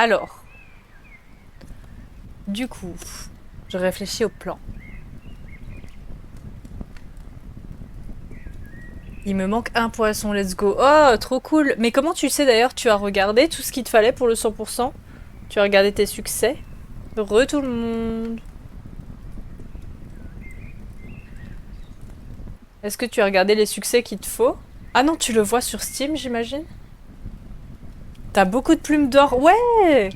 Alors, du coup, je réfléchis au plan. Il me manque un poisson, let's go. Oh, trop cool. Mais comment tu sais d'ailleurs, tu as regardé tout ce qu'il te fallait pour le 100%? Tu as regardé tes succès? Heureux tout le monde. Est-ce que tu as regardé les succès qu'il te faut? Ah non, tu le vois sur Steam, j'imagine? T'as beaucoup de plumes d'or. Ouais!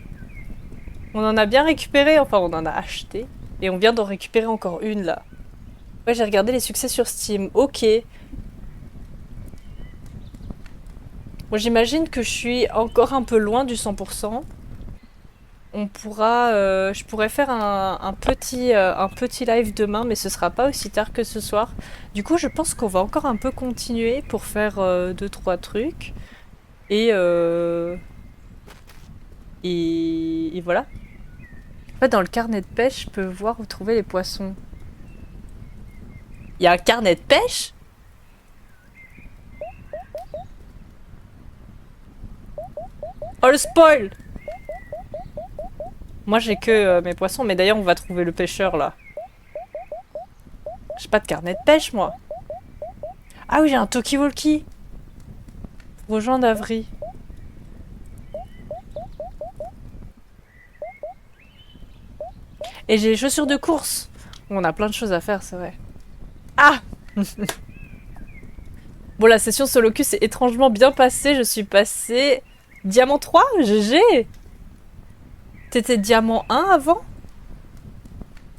On en a bien récupéré, enfin on en a acheté. Et on vient d'en récupérer encore une là. Ouais, j'ai regardé les succès sur Steam. Ok. Moi j'imagine que je suis encore un peu loin du 100%. On pourra, je pourrais faire un petit live demain, mais ce sera pas aussi tard que ce soir. Du coup, je pense qu'on va encore un peu continuer pour faire 2-3 trucs. Et, et voilà. En fait, dans le carnet de pêche, je peux voir où trouver les poissons. Il y a un carnet de pêche? Oh le spoil! Moi j'ai que mes poissons, mais d'ailleurs on va trouver le pêcheur là. J'ai pas de carnet de pêche moi. Ah oui, j'ai un talkie-walkie. Rejoindre Avry. Et j'ai les chaussures de course. On a plein de choses à faire, c'est vrai. Ah! Bon, la session Solocus s'est étrangement bien passée. Je suis passée Diamant 3, GG! T'étais Diamant 1 avant?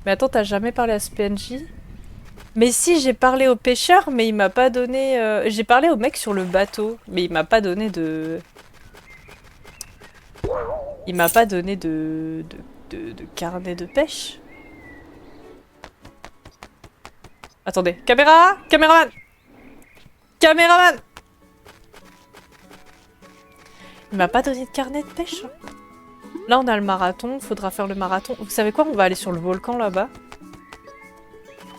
Mais attends, t'as jamais parlé à ce PNJ? Mais si, j'ai parlé au pêcheur, mais il m'a pas donné... J'ai parlé au mec sur le bateau, mais il m'a pas donné de... Il m'a pas donné de carnet de pêche. Attendez, caméra! Caméraman! Caméraman! Il m'a pas donné de carnet de pêche. Là, on a le marathon, faudra faire le marathon. Vous savez quoi? On va aller sur le volcan là-bas.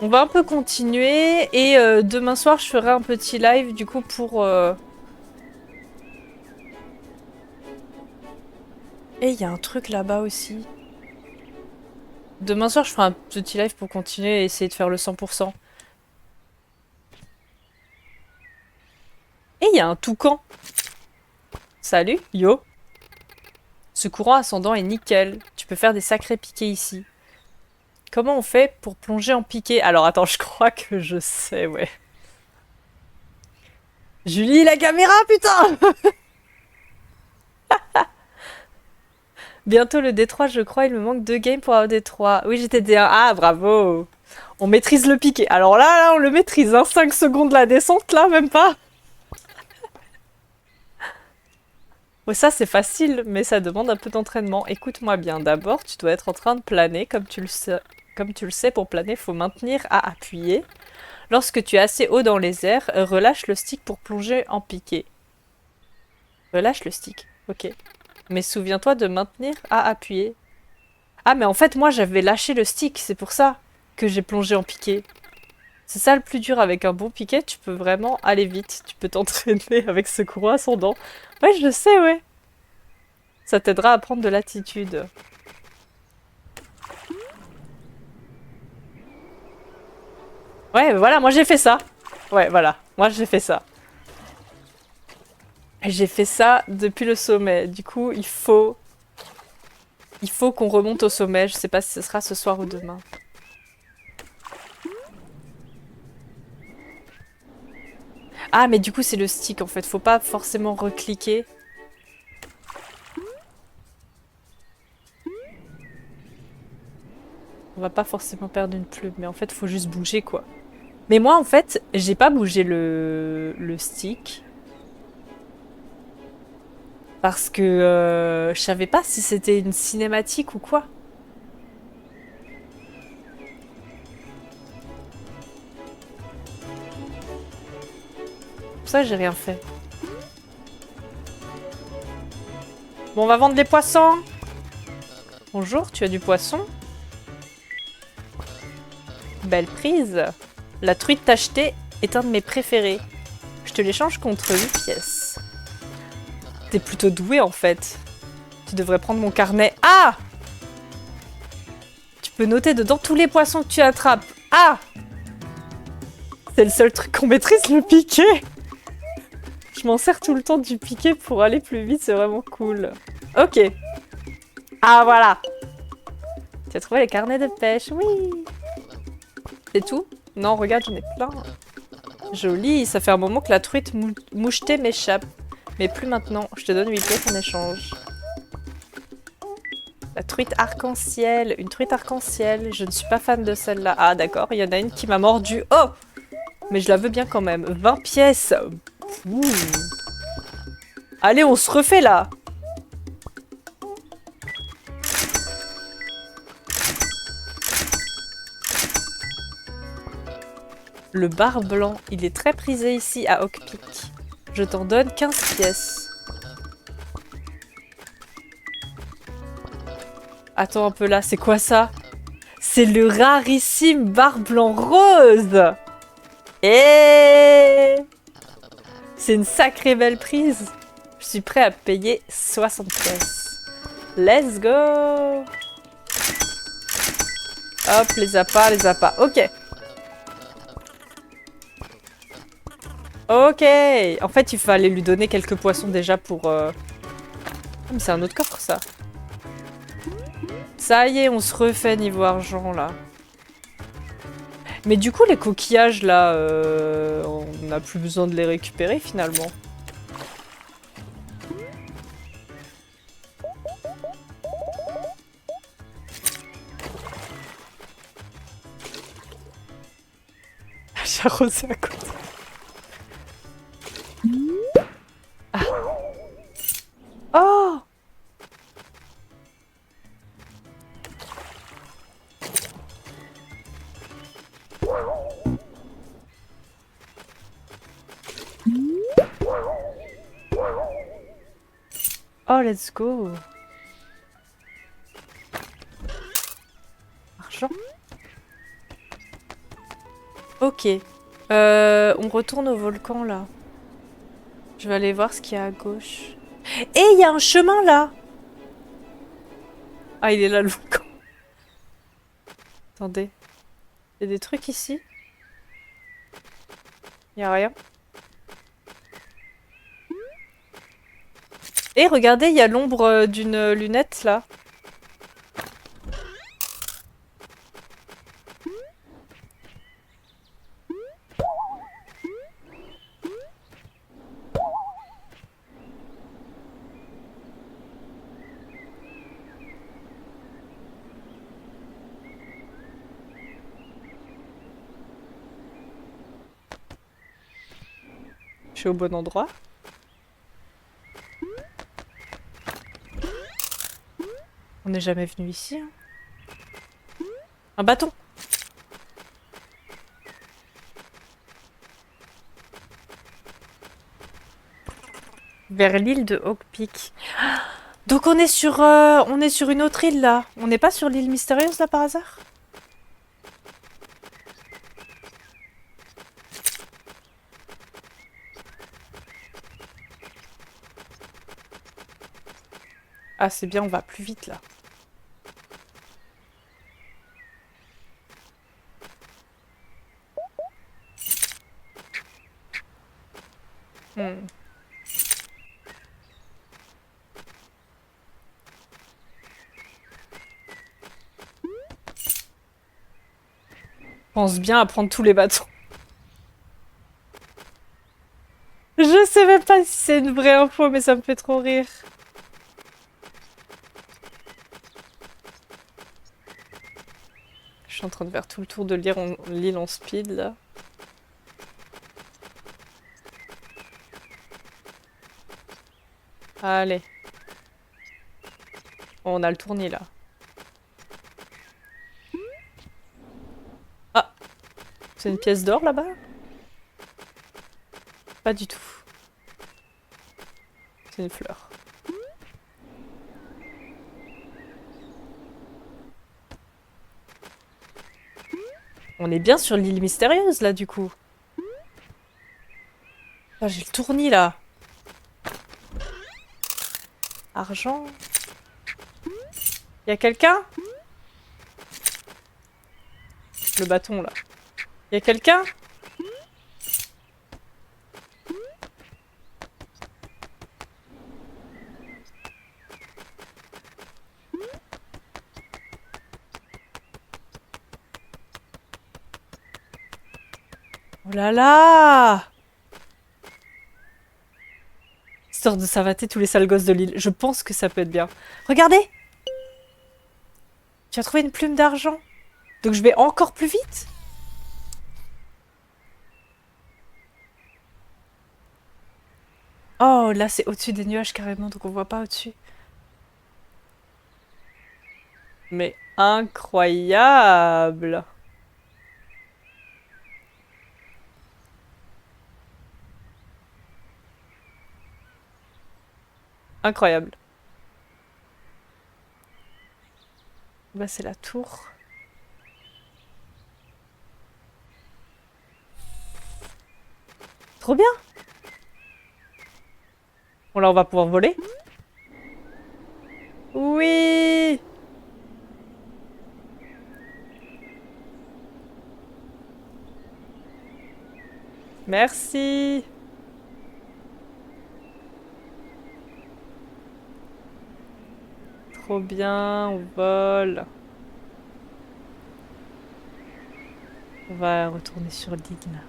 On va un peu continuer et demain soir, je ferai un petit live du coup pour... Et il y a un truc là-bas aussi. Demain soir, je ferai un petit live pour continuer et essayer de faire le 100%. Et il y a un toucan. Salut, yo. Ce courant ascendant est nickel. Tu peux faire des sacrés piqués ici. Comment on fait pour plonger en piqué? Alors attends, je crois que je sais, ouais. Julie, la caméra, putain! Bientôt le D3, je crois, il me manque 2 games pour avoir D3. Oui, j'étais D1. Ah, bravo! On maîtrise le piqué. Alors là, on le maîtrise, hein. 5 secondes la descente, là, même pas. Ouais, ça, c'est facile, mais ça demande un peu d'entraînement. Écoute-moi bien. D'abord, tu dois être en train de planer, comme tu le sais. Comme tu le sais, pour planer, il faut maintenir à appuyer. Lorsque tu es assez haut dans les airs, relâche le stick pour plonger en piqué. Relâche le stick, ok. Mais souviens-toi de maintenir à appuyer. Ah, mais en fait, moi, j'avais lâché le stick, c'est pour ça que j'ai plongé en piqué. C'est ça le plus dur avec un bon piqué, tu peux vraiment aller vite. Tu peux t'entraîner avec ce courant ascendant. Ouais, je sais, ouais. Ça t'aidera à prendre de l'attitude. Ouais, voilà, moi j'ai fait ça. Ouais, voilà, moi j'ai fait ça. J'ai fait ça depuis le sommet. Du coup, il faut qu'on remonte au sommet. Je sais pas si ce sera ce soir ou demain. Ah, mais du coup, c'est le stick en fait. Faut pas forcément recliquer. On va pas forcément perdre une plume, mais en fait, faut juste bouger quoi. Mais moi, en fait, j'ai pas bougé le stick. Parce que je savais pas si c'était une cinématique ou quoi. C'est pour ça que j'ai rien fait. Bon, on va vendre les poissons. Bonjour, tu as du poisson? Belle prise. La truite tachetée est un de mes préférés. Je te l'échange contre 8 pièces. T'es plutôt doué en fait. Tu devrais prendre mon carnet. Ah! Tu peux noter dedans tous les poissons que tu attrapes. Ah! C'est le seul truc qu'on maîtrise, le piquet. Je m'en sers tout le temps du piquet pour aller plus vite, c'est vraiment cool. Ok. Ah, voilà. Tu as trouvé les carnets de pêche, oui. C'est tout? Non, regarde, j'en ai plein. Joli, ça fait un moment que la truite mouchetée m'échappe. Mais plus maintenant, je te donne 8 pièces en échange. La truite arc-en-ciel, une truite arc-en-ciel. Je ne suis pas fan de celle-là. Ah d'accord, il y en a une qui m'a mordu. Oh! Mais je la veux bien quand même. 20 pièces. Ouh. Allez, on se refait là. Le bar blanc, il est très prisé ici à Hookpick. Je t'en donne 15 pièces. Attends un peu là, c'est quoi ça? C'est le rarissime bar blanc rose! Et c'est une sacrée belle prise. Je suis prêt à payer 60 pièces. Let's go! Hop, les appâts, les appâts. Ok. Ok. En fait, il fallait lui donner quelques poissons déjà pour... Ah, mais c'est un autre coffre, ça. Ça y est, on se refait niveau argent, là. Mais du coup, les coquillages, là, on n'a plus besoin de les récupérer, finalement. J'ai arrosé à côté. Ah. Oh! Oh, let's go. Argent. Ok. On retourne au volcan, là. Je vais aller voir ce qu'il y a à gauche. Et il y a un chemin, là. Ah, il est là, le volcan. Attendez. Il y a des trucs ici? Il y a rien. Et regardez, il y a l'ombre d'une lunette, là. Je suis au bon endroit. On n'est jamais venu ici. Hein. Un bâton. Vers l'île de Hookpick. Donc on est sur une autre île là. On n'est pas sur l'île mystérieuse là par hasard? Ah c'est bien, on va plus vite là. Hmm. Pense bien à prendre tous les bâtons. Je sais même pas si c'est une vraie info, mais ça me fait trop rire. Je suis en train de faire tout le tour de l'île en speed là. Allez. Bon, on a le tournis là. Ah! C'est une pièce d'or là-bas? Pas du tout. C'est une fleur. On est bien sur l'île mystérieuse là du coup. Ah, j'ai le tournis là. Argent. Y a quelqu'un? Le bâton, là. Y a quelqu'un? Oh là là! Histoire de savater tous les sales gosses de l'île. Je pense que ça peut être bien. Regardez! Tu as trouvé une plume d'argent. Donc je vais encore plus vite? Oh, là c'est au-dessus des nuages carrément, donc on voit pas au-dessus. Mais incroyable! Incroyable. Bah c'est la tour. Trop bien! Bon là on va pouvoir voler. Oui! Merci! Trop bien, on vole. On va retourner sur l'île.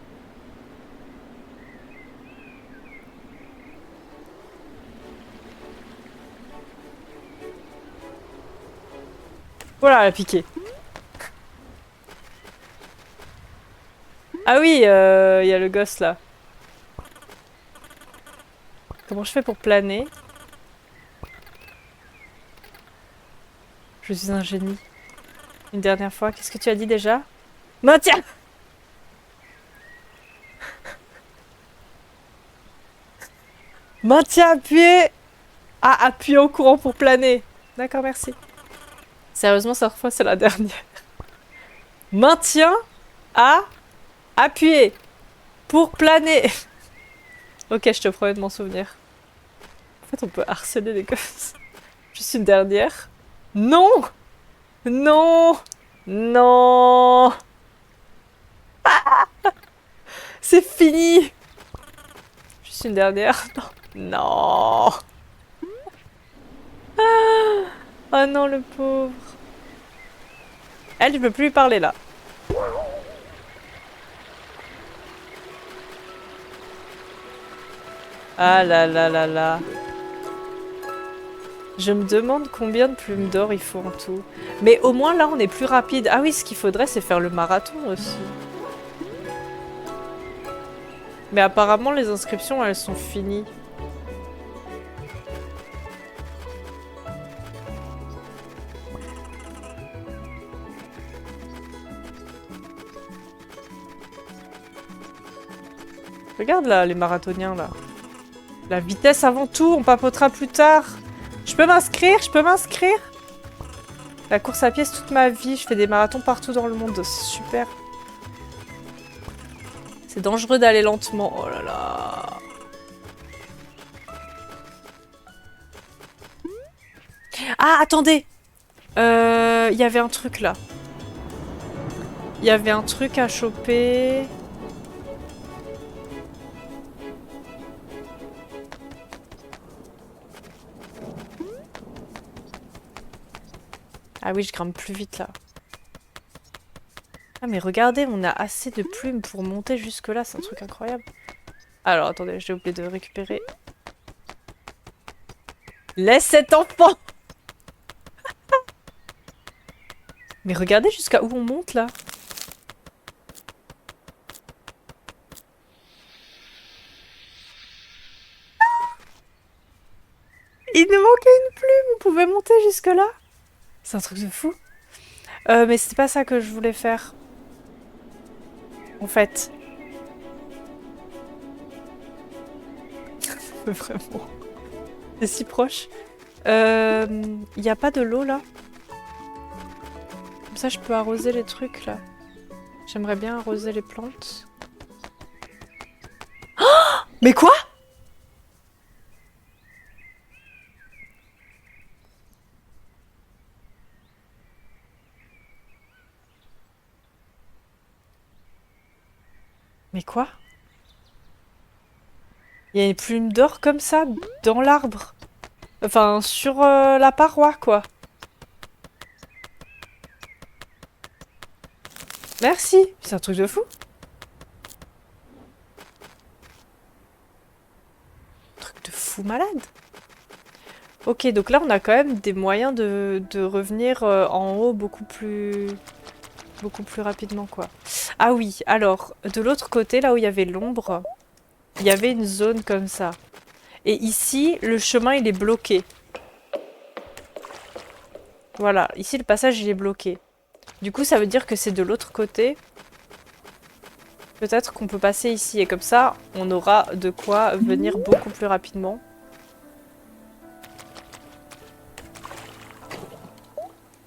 Voilà, elle a piqué. Ah oui, il y a le gosse là. Comment je fais pour planer? Je suis un génie. Une dernière fois, qu'est-ce que tu as dit déjà? Maintiens! Maintiens appuyé! Ah, appuyer en courant pour planer. D'accord, merci. Sérieusement, cette fois, c'est la dernière. Maintiens à appuyer pour planer. Ok, je te promets de m'en souvenir. En fait, on peut harceler les gosses. Juste une dernière. Non! Non! Non! C'est fini! Juste une dernière. Non! Non! Oh non, le pauvre. Elle, je peux plus lui parler là. Ah là là là là. Je me demande combien de plumes d'or il faut en tout. Mais au moins là, on est plus rapide. Ah oui, ce qu'il faudrait, c'est faire le marathon aussi. Mais apparemment, les inscriptions, elles sont finies. Regarde là, les marathoniens là. La vitesse avant tout, on papotera plus tard. Je peux m'inscrire? Je peux m'inscrire? La course à pied, c'est toute ma vie. Je fais des marathons partout dans le monde. C'est super. C'est dangereux d'aller lentement. Oh là là. Ah, attendez. Il y avait un truc là. Il y avait un truc à choper. Ah oui, je grimpe plus vite là. Ah mais regardez, on a assez de plumes pour monter jusque là, c'est un truc incroyable. Alors attendez, j'ai oublié de récupérer. Laisse cet enfant! Mais regardez jusqu'à où on monte là. Il nous manquait une plume, on pouvait monter jusque là. C'est un truc de fou. Mais c'est pas ça que je voulais faire. En fait. Vraiment. C'est si proche. Y a pas de l'eau là? Comme ça je peux arroser les trucs là. J'aimerais bien arroser les plantes. Oh! Mais quoi? Mais quoi? Il y a une plume d'or comme ça, dans l'arbre. Enfin, sur la paroi, quoi. Merci! C'est un truc de fou. Truc de fou malade. Ok, donc là, on a quand même des moyens de revenir en haut beaucoup plus rapidement, quoi. Ah oui, alors, de l'autre côté, là où il y avait l'ombre, il y avait une zone comme ça. Et ici, le chemin, il est bloqué. Voilà, ici, le passage, il est bloqué. Du coup, ça veut dire que c'est de l'autre côté. Peut-être qu'on peut passer ici. Et comme ça, on aura de quoi venir beaucoup plus rapidement.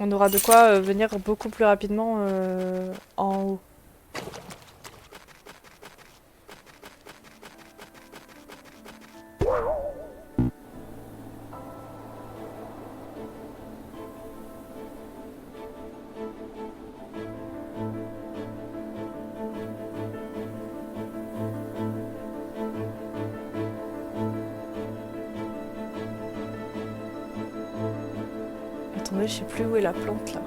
On aura de quoi venir beaucoup plus rapidement en haut. Attendez, je sais plus où est la plante là.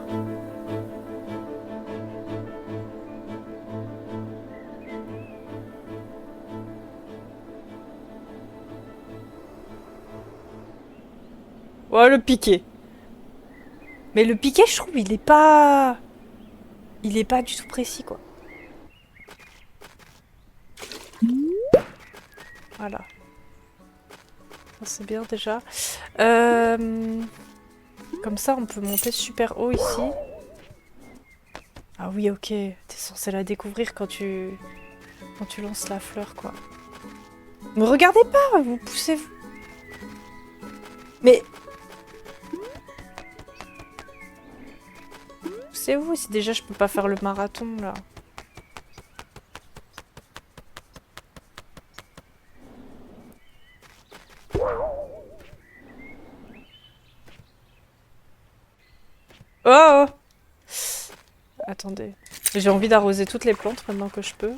Oh, le piquet. Mais le piquet, je trouve, il est pas... Il est pas du tout précis, quoi. Voilà. C'est bien déjà. Comme ça, on peut monter super haut ici. Ah oui, ok. T'es censé la découvrir quand tu lances la fleur, quoi. Me regardez pas, vous poussez-vous. Mais... Poussez-vous, si déjà je peux pas faire le marathon, là. Oh! Attendez. J'ai envie d'arroser toutes les plantes maintenant que je peux.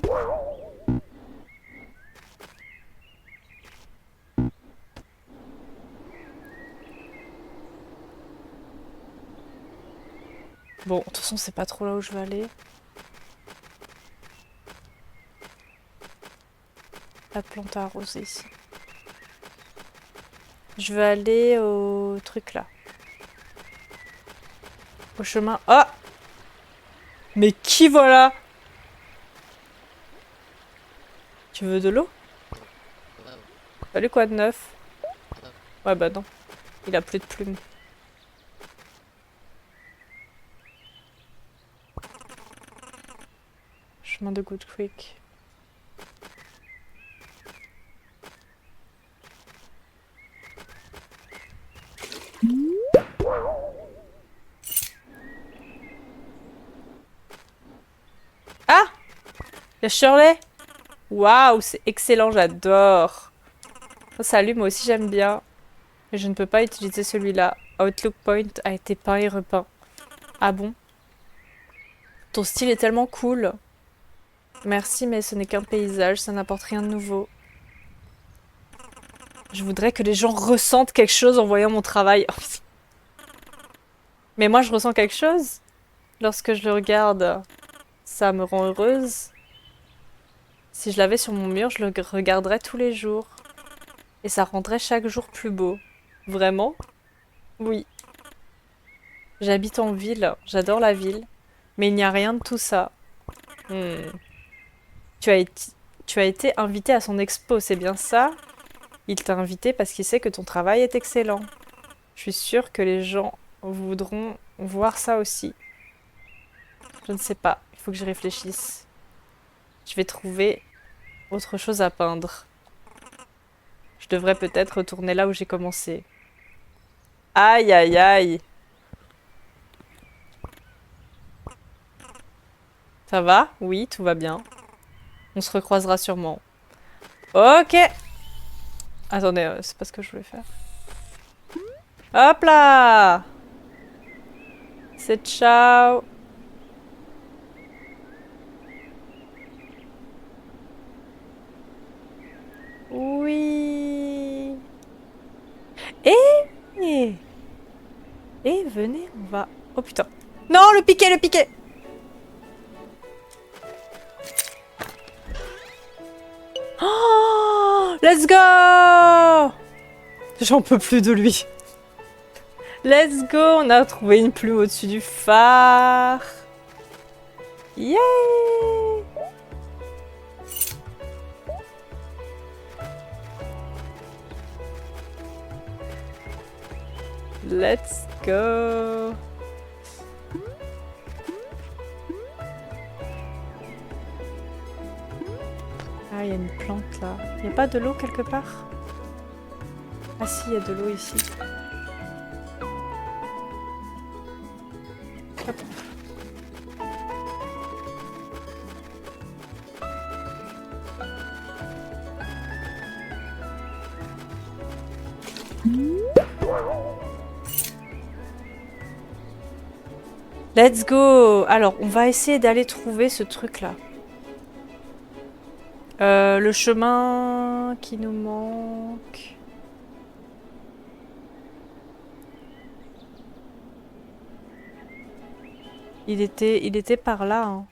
Bon, de toute façon, c'est pas trop là où je veux aller. La plante à arroser ici. Je vais aller au truc là. Au chemin. Ah! Mais qui voilà? Tu veux de l'eau? Salut, quoi de neuf? Ouais, bah non. Il a plus de plumes. Chemin de Good Creek. Ah! Le Shirley! Waouh, c'est excellent, j'adore. Oh, salut, moi aussi j'aime bien. Mais je ne peux pas utiliser celui-là. Outlook Point a été peint et repeint. Ah bon? Ton style est tellement cool. Merci, mais ce n'est qu'un paysage, ça n'apporte rien de nouveau. Je voudrais que les gens ressentent quelque chose en voyant mon travail. Mais moi, je ressens quelque chose. Lorsque je le regarde, ça me rend heureuse. Si je l'avais sur mon mur, je le regarderais tous les jours. Et ça rendrait chaque jour plus beau. Vraiment? Oui. J'habite en ville, j'adore la ville. Mais il n'y a rien de tout ça. Hmm. Tu as été... Tu as été invité à son expo, c'est bien ça? Il t'a invité parce qu'il sait que ton travail est excellent. Je suis sûre que les gens voudront voir ça aussi. Je ne sais pas, il faut que je réfléchisse. Je vais trouver autre chose à peindre. Je devrais peut-être retourner là où j'ai commencé. Aïe aïe aïe. Ça va? Oui, tout va bien. On se recroisera sûrement. Ok. Attendez, c'est pas ce que je voulais faire. Hop là! C'est ciao! Oui. Et... Et venez, on va... Oh putain. Non, le piquet, le piquet. Oh, let's go. J'en peux plus de lui. Let's go, on a trouvé une plume au-dessus du phare. Yeah. Let's go. Ah, il y a une plante là. Il n'y a pas de l'eau quelque part? Ah si, il y a de l'eau ici. Hop. Let's go! Alors, on va essayer d'aller trouver ce truc-là. Le chemin qui nous manque... Il était par là. Hein.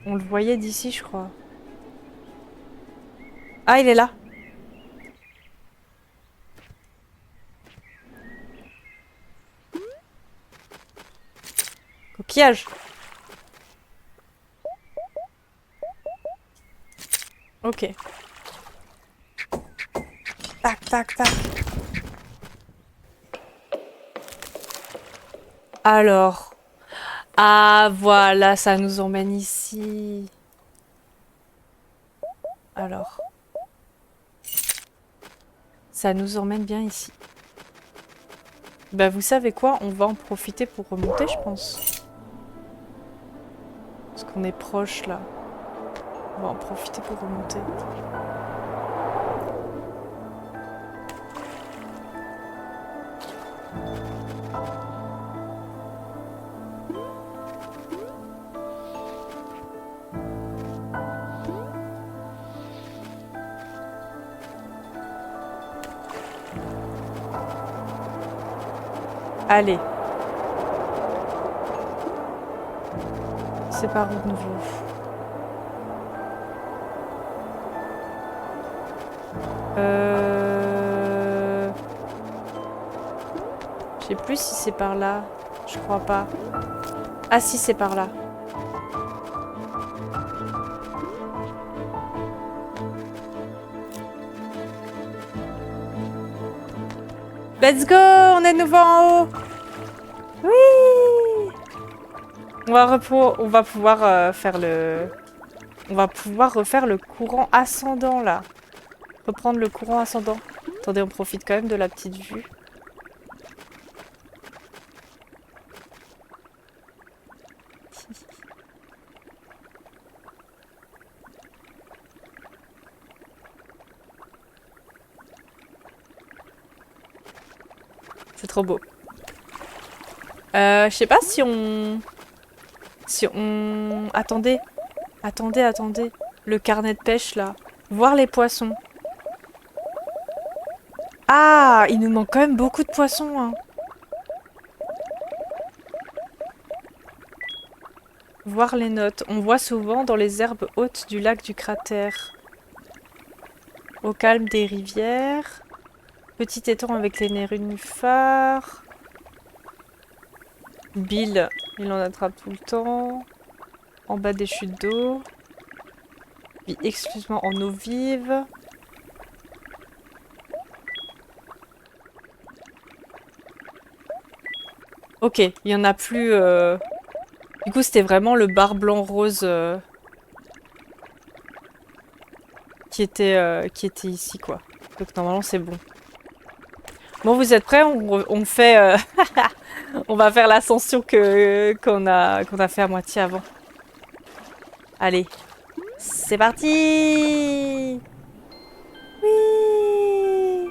On le voyait d'ici, je crois. Ah, il est là. Coquillage. Ok. Tac, tac, tac. Alors. Ah, voilà, ça nous emmène ici. Alors. Ça nous emmène bien ici. Bah, vous savez quoi? On va en profiter pour remonter, je pense. Parce qu'on est proche, là. On va en profiter pour remonter. Allez. C'est par où de nouveau? Je sais plus si c'est par là. Je crois pas. Ah si, c'est par là. Let's go! On est de nouveau en haut! Oui! On va pouvoir faire le... On va pouvoir refaire le courant ascendant, là. Reprendre le courant ascendant. Attendez, on profite quand même de la petite vue. C'est trop beau. Je sais pas si on... Attendez. Attendez. Le carnet de pêche, là. Voir les poissons. Ah, il nous manque quand même beaucoup de poissons, hein. Voir les notes. On voit souvent dans les herbes hautes du lac du cratère. Au calme des rivières. Petit étang avec les nénuphars. Bill, il en attrape tout le temps. En bas des chutes d'eau. Vit exclusivement en eau vive. Ok, il y en a plus... Du coup, c'était vraiment le bar blanc rose qui était ici, quoi. Donc normalement, c'est bon. Bon, vous êtes prêts? On fait... on va faire l'ascension qu'on a fait à moitié avant. Allez, c'est parti! Oui!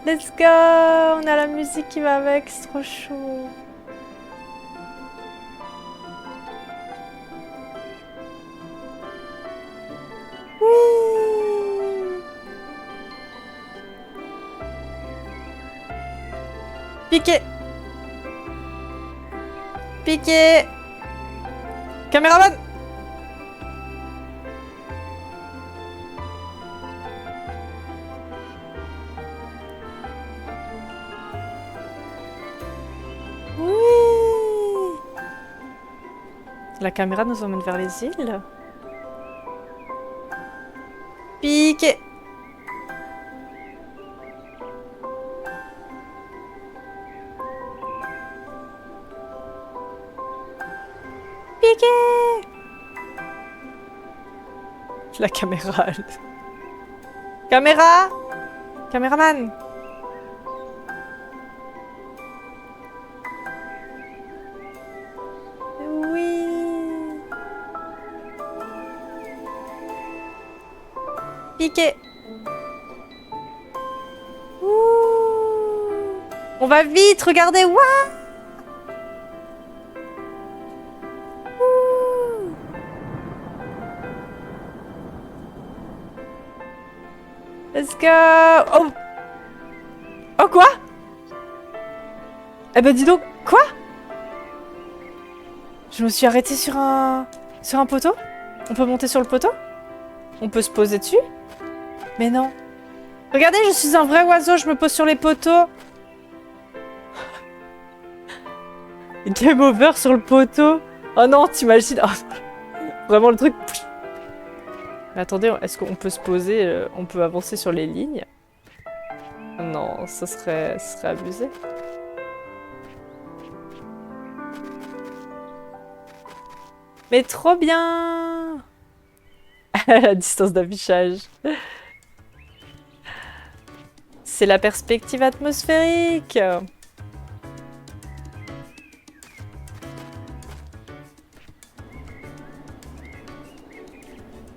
Let's go! On a la musique qui va avec, c'est trop chaud. Oui! Piqué! Piqué! Caméraman! Oui! La caméra nous emmène vers les îles. Piqué! Piqué! La caméra. Caméra! Caméraman! Oui! Piqué! Ouh! On va vite, regardez! Waouh! Let's go! Oh! Oh quoi? Eh ben dis donc, quoi? Je me suis arrêtée sur un poteau? On peut monter sur le poteau? On peut se poser dessus? Mais non. Regardez, je suis un vrai oiseau, je me pose sur les poteaux. Game over sur le poteau. Oh non, t'imagines? Oh, vraiment le truc... Mais attendez, est-ce qu'on peut se poser, on peut avancer sur les lignes? Non, ce serait abusé. Mais trop bien! La distance d'affichage. C'est la perspective atmosphérique.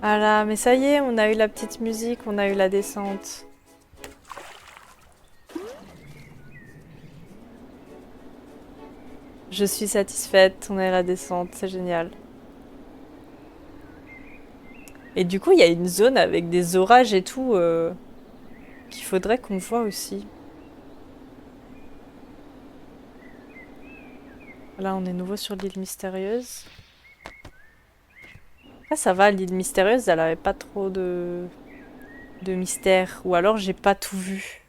Voilà, mais ça y est, on a eu la petite musique, on a eu la descente. Je suis satisfaite, on a eu la descente, c'est génial. Et du coup, il y a une zone avec des orages et tout qu'il faudrait qu'on voit aussi. Là, on est nouveau sur l'île mystérieuse. Ah, ça va, l'île mystérieuse, elle avait pas trop de mystère. Ou alors, j'ai pas tout vu.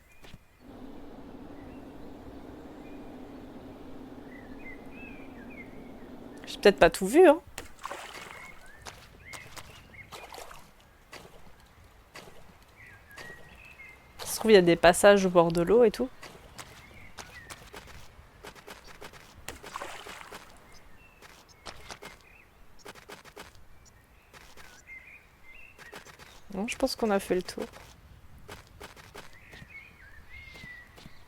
J'ai peut-être pas tout vu, hein. Ça se trouve, il y a des passages au bord de l'eau et tout. Non, je pense qu'on a fait le tour.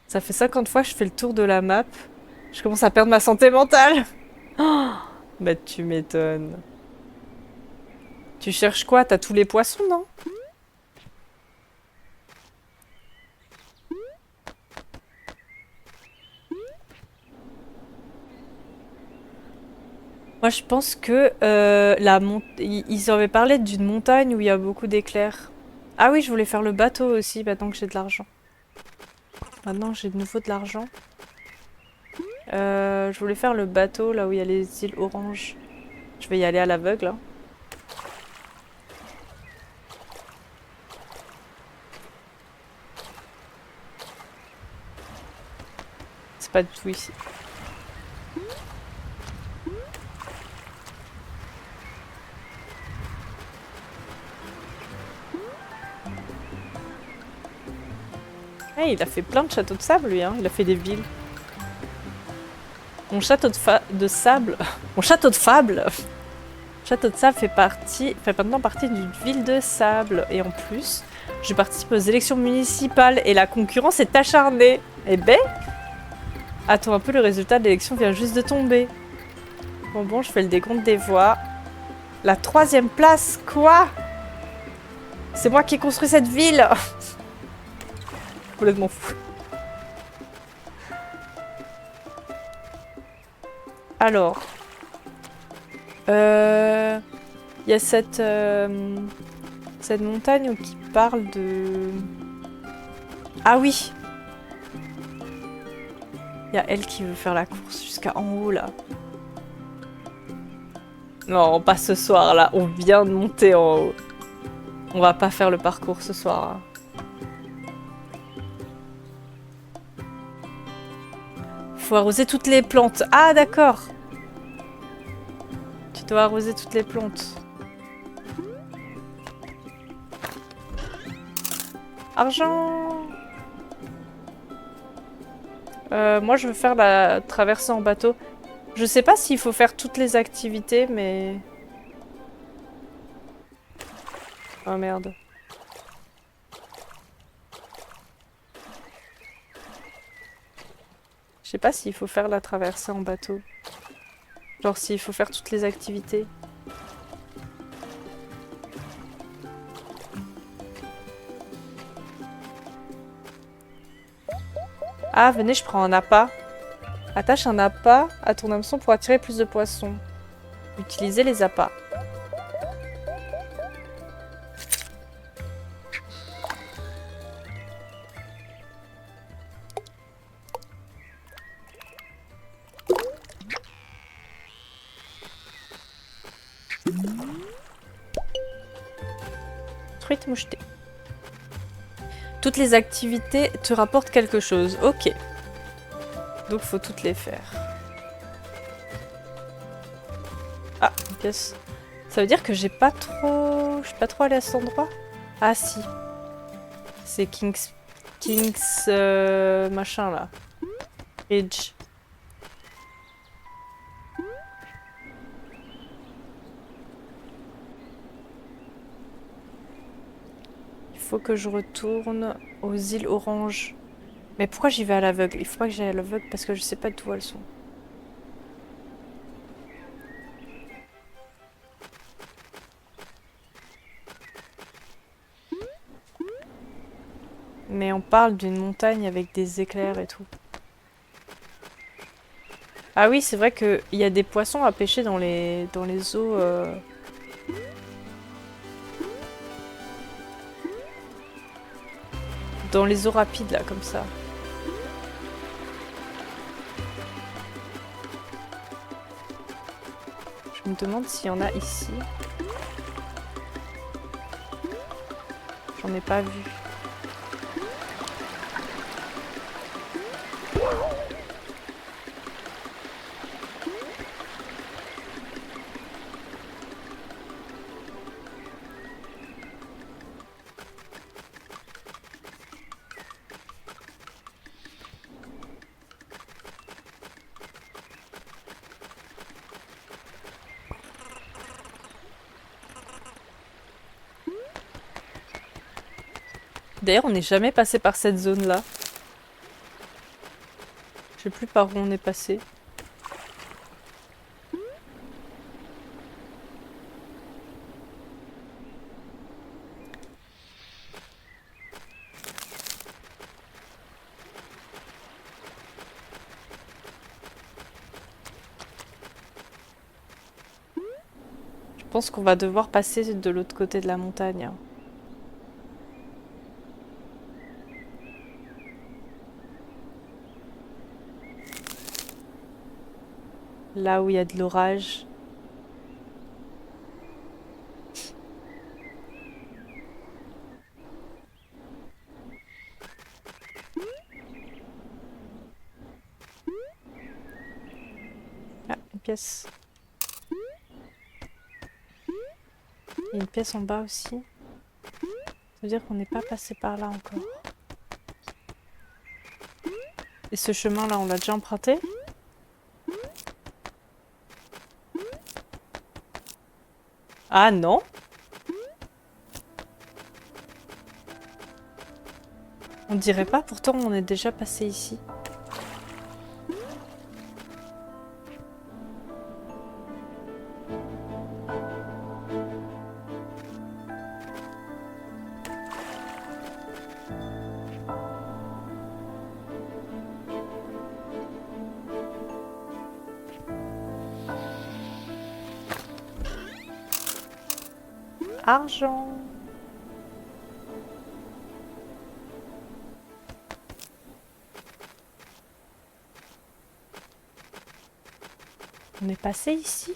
Ça fait 50 fois que je fais le tour de la map. Je commence à perdre ma santé mentale. Oh, bah tu m'étonnes. Tu cherches quoi? T'as tous les poissons, non? Moi, je pense que ils avaient parlé d'une montagne où il y a beaucoup d'éclairs. Ah oui, je voulais faire le bateau aussi, maintenant que j'ai de l'argent. Maintenant, j'ai de nouveau de l'argent. Je voulais faire le bateau là où il y a les îles oranges. Je vais y aller à l'aveugle. Hein. C'est pas du tout ici. Hey, il a fait plein de châteaux de sable lui, hein. Il a fait des villes. Mon château de sable. Mon château de fable. Château de sable fait maintenant partie d'une ville de sable. Et en plus, je participe aux élections municipales et la concurrence est acharnée. Eh ben, attends un peu, le résultat de l'élection vient juste de tomber. Bon, je fais le décompte des voix. La 3e place, quoi? C'est moi qui ai construit cette ville. Complètement fou. Alors, il y a cette montagne qui parle de... Ah oui! Il y a elle qui veut faire la course jusqu'à en haut, là. Non, pas ce soir, là. On vient de monter en haut. On va pas faire le parcours ce soir. Hein. Faut arroser toutes les plantes. Ah, d'accord. Tu dois arroser toutes les plantes. Argent. Moi, je veux faire la traversée en bateau. Je sais pas s'il faut faire toutes les activités, mais... Oh merde. Je sais pas s'il faut faire la traversée en bateau. Genre s'il faut faire toutes les activités. Ah, venez, je prends un appât. Attache un appât à ton hameçon pour attirer plus de poissons. Utilisez les appâts. Truite mouchetée. Toutes les activités te rapportent quelque chose. Ok. Donc faut toutes les faire. Ah, une pièce. Ça veut dire que j'ai pas trop... Je suis pas trop allée à cet endroit? Ah si. C'est King's machin là. Ridge. Il faut que je retourne aux îles Orange. Mais pourquoi j'y vais à l'aveugle? Il faut pas que j'aille à l'aveugle parce que je sais pas d'où elles sont. Mais on parle d'une montagne avec des éclairs et tout. Ah oui, c'est vrai qu'il y a des poissons à pêcher dans les eaux... Dans les eaux rapides, là, comme ça. Je me demande s'il y en a ici. J'en ai pas vu. D'ailleurs, on n'est jamais passé par cette zone-là. Je sais plus par où on est passé. Je pense qu'on va devoir passer de l'autre côté de la montagne. Là où il y a de l'orage. Ah, une pièce. Il y a une pièce en bas aussi. Ça veut dire qu'on n'est pas passé par là encore. Et ce chemin-là, on l'a déjà emprunté? Ah non? On dirait pas, pourtant on est déjà passé ici. Argent. On est passé ici?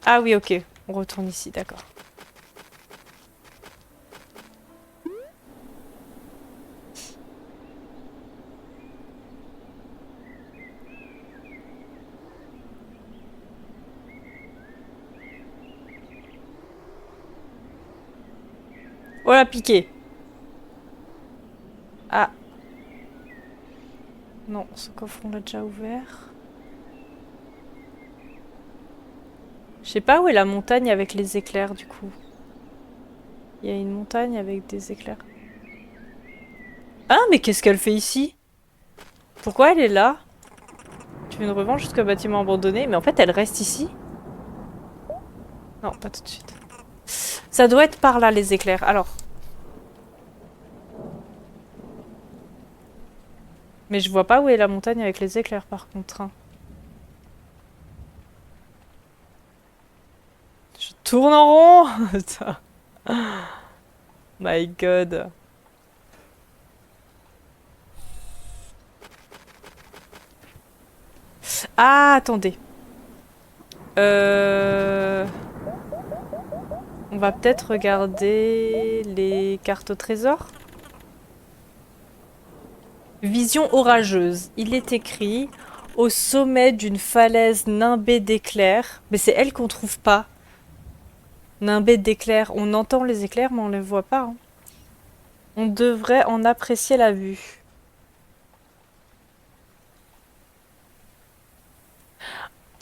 Ah oui, ok. On retourne ici, d'accord. Oh la piqué. Ah. Non, ce coffre on l'a déjà ouvert. Je sais pas où est la montagne avec les éclairs du coup. Il y a une montagne avec des éclairs. Ah, mais qu'est-ce qu'elle fait ici? Pourquoi elle est là? Tu veux une revanche jusqu'au bâtiment abandonné? Mais en fait, elle reste ici? Non, pas tout de suite. Ça doit être par là, les éclairs. Alors. Mais je vois pas où est la montagne avec les éclairs, par contre. Hein. Je tourne en rond! My God. Ah, attendez. On va peut-être regarder les cartes au trésor. Vision orageuse. Il est écrit au sommet d'une falaise nimbée d'éclairs. Mais c'est elle qu'on trouve pas. Nimbée d'éclairs. On entend les éclairs, mais on les voit pas. Hein. On devrait en apprécier la vue.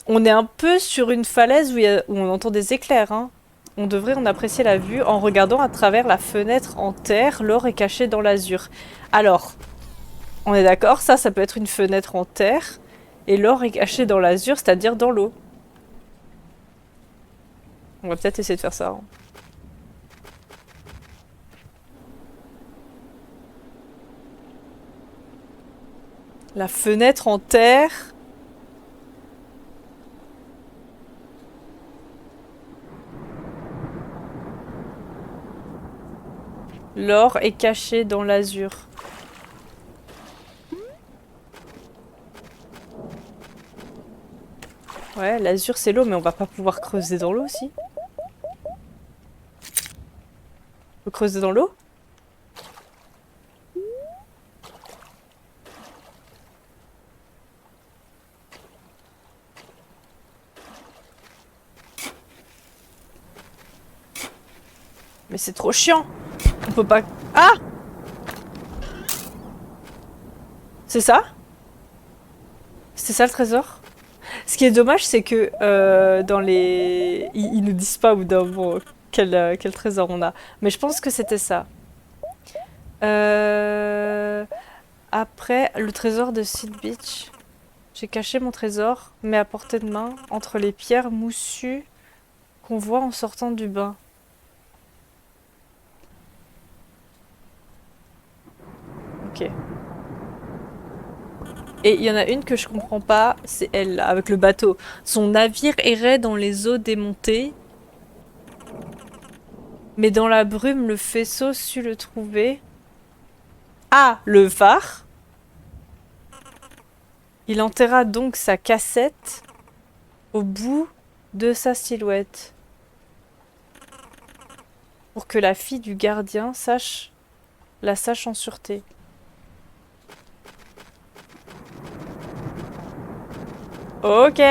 On est un peu sur une falaise où on entend des éclairs. Hein. On devrait en apprécier la vue en regardant à travers la fenêtre en terre. L'or est caché dans l'azur. Alors, on est d'accord, ça peut être une fenêtre en terre. Et l'or est caché dans l'azur, c'est-à-dire dans l'eau. On va peut-être essayer de faire ça. Hein. La fenêtre en terre. L'or est caché dans l'azur. Ouais, l'azur c'est l'eau, mais on va pas pouvoir creuser dans l'eau aussi. On peut creuser dans l'eau? Mais c'est trop chiant. On peut pas... Ah! C'est ça? C'est ça le trésor? Ce qui est dommage, c'est que dans les... Ils nous disent pas au bout d'un moment quel trésor on a. Mais je pense que c'était ça. Après, le trésor de Seed Beach. J'ai caché mon trésor, mais à portée de main, entre les pierres moussues qu'on voit en sortant du bain. Ok. Et il y en a une que je comprends pas, c'est elle, là, avec le bateau. Son navire errait dans les eaux démontées, mais dans la brume, le faisceau sut le trouver. Ah, le phare. Il enterra donc sa cassette au bout de sa silhouette. Pour que la fille du gardien la sache en sûreté. Ok.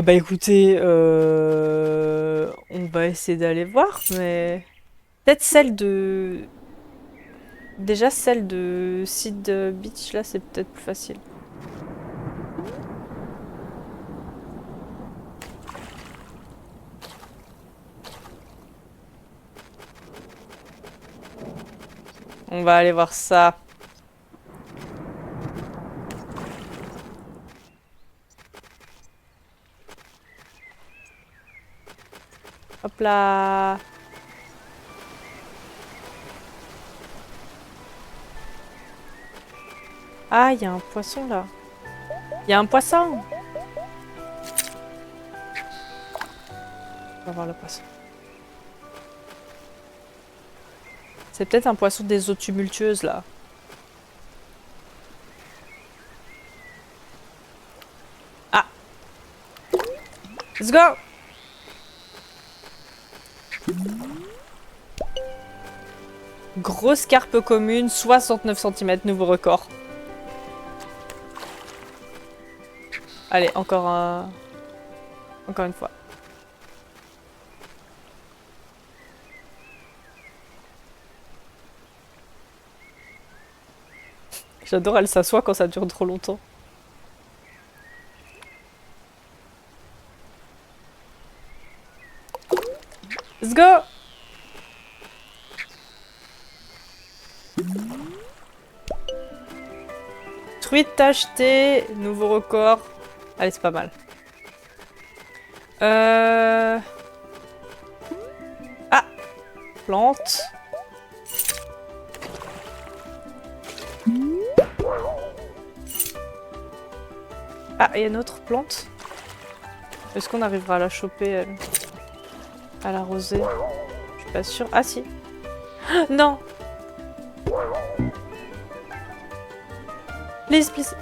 Bah écoutez, on va essayer d'aller voir, mais peut-être celle de... Déjà celle de Seed Beach, là, c'est peut-être plus facile. On va aller voir ça. Hop là. Ah, il y a un poisson là. Il y a un poisson. On va voir le poisson. C'est peut-être un poisson des eaux tumultueuses là. Ah! Let's go! Grosse carpe commune, 69 cm, nouveau record. Allez, encore une fois. J'adore, elle s'assoit quand ça dure trop longtemps. Let's go! Truite achetée, nouveau record. Allez, c'est pas mal. Ah! Plante. Ah, il y a une autre plante. Est-ce qu'on arrivera à la choper, elle? À l'arroser? Je suis pas sûre. Ah, si. Non! Please, please.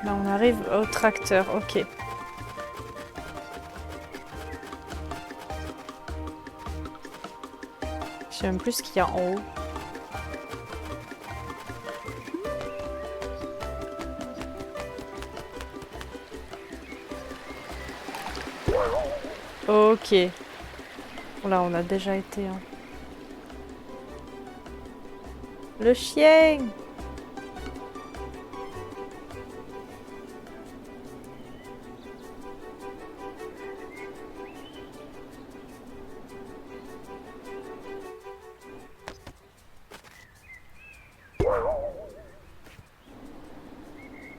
Là, on arrive au tracteur. Ok. Je sais même plus ce qu'il y a en haut. Ok. Là, on a déjà été. Hein. Le chien!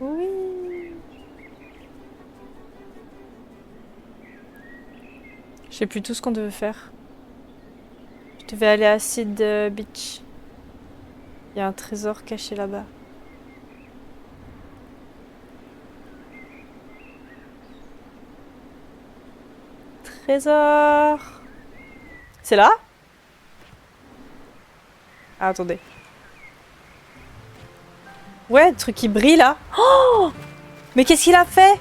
Oui! Je sais plus tout ce qu'on devait faire. Je devais aller à Sid Beach. Il y a un trésor caché là-bas. Trésor! C'est là? Ah, attendez. Ouais, le truc qui brille là. Oh! Mais qu'est-ce qu'il a fait?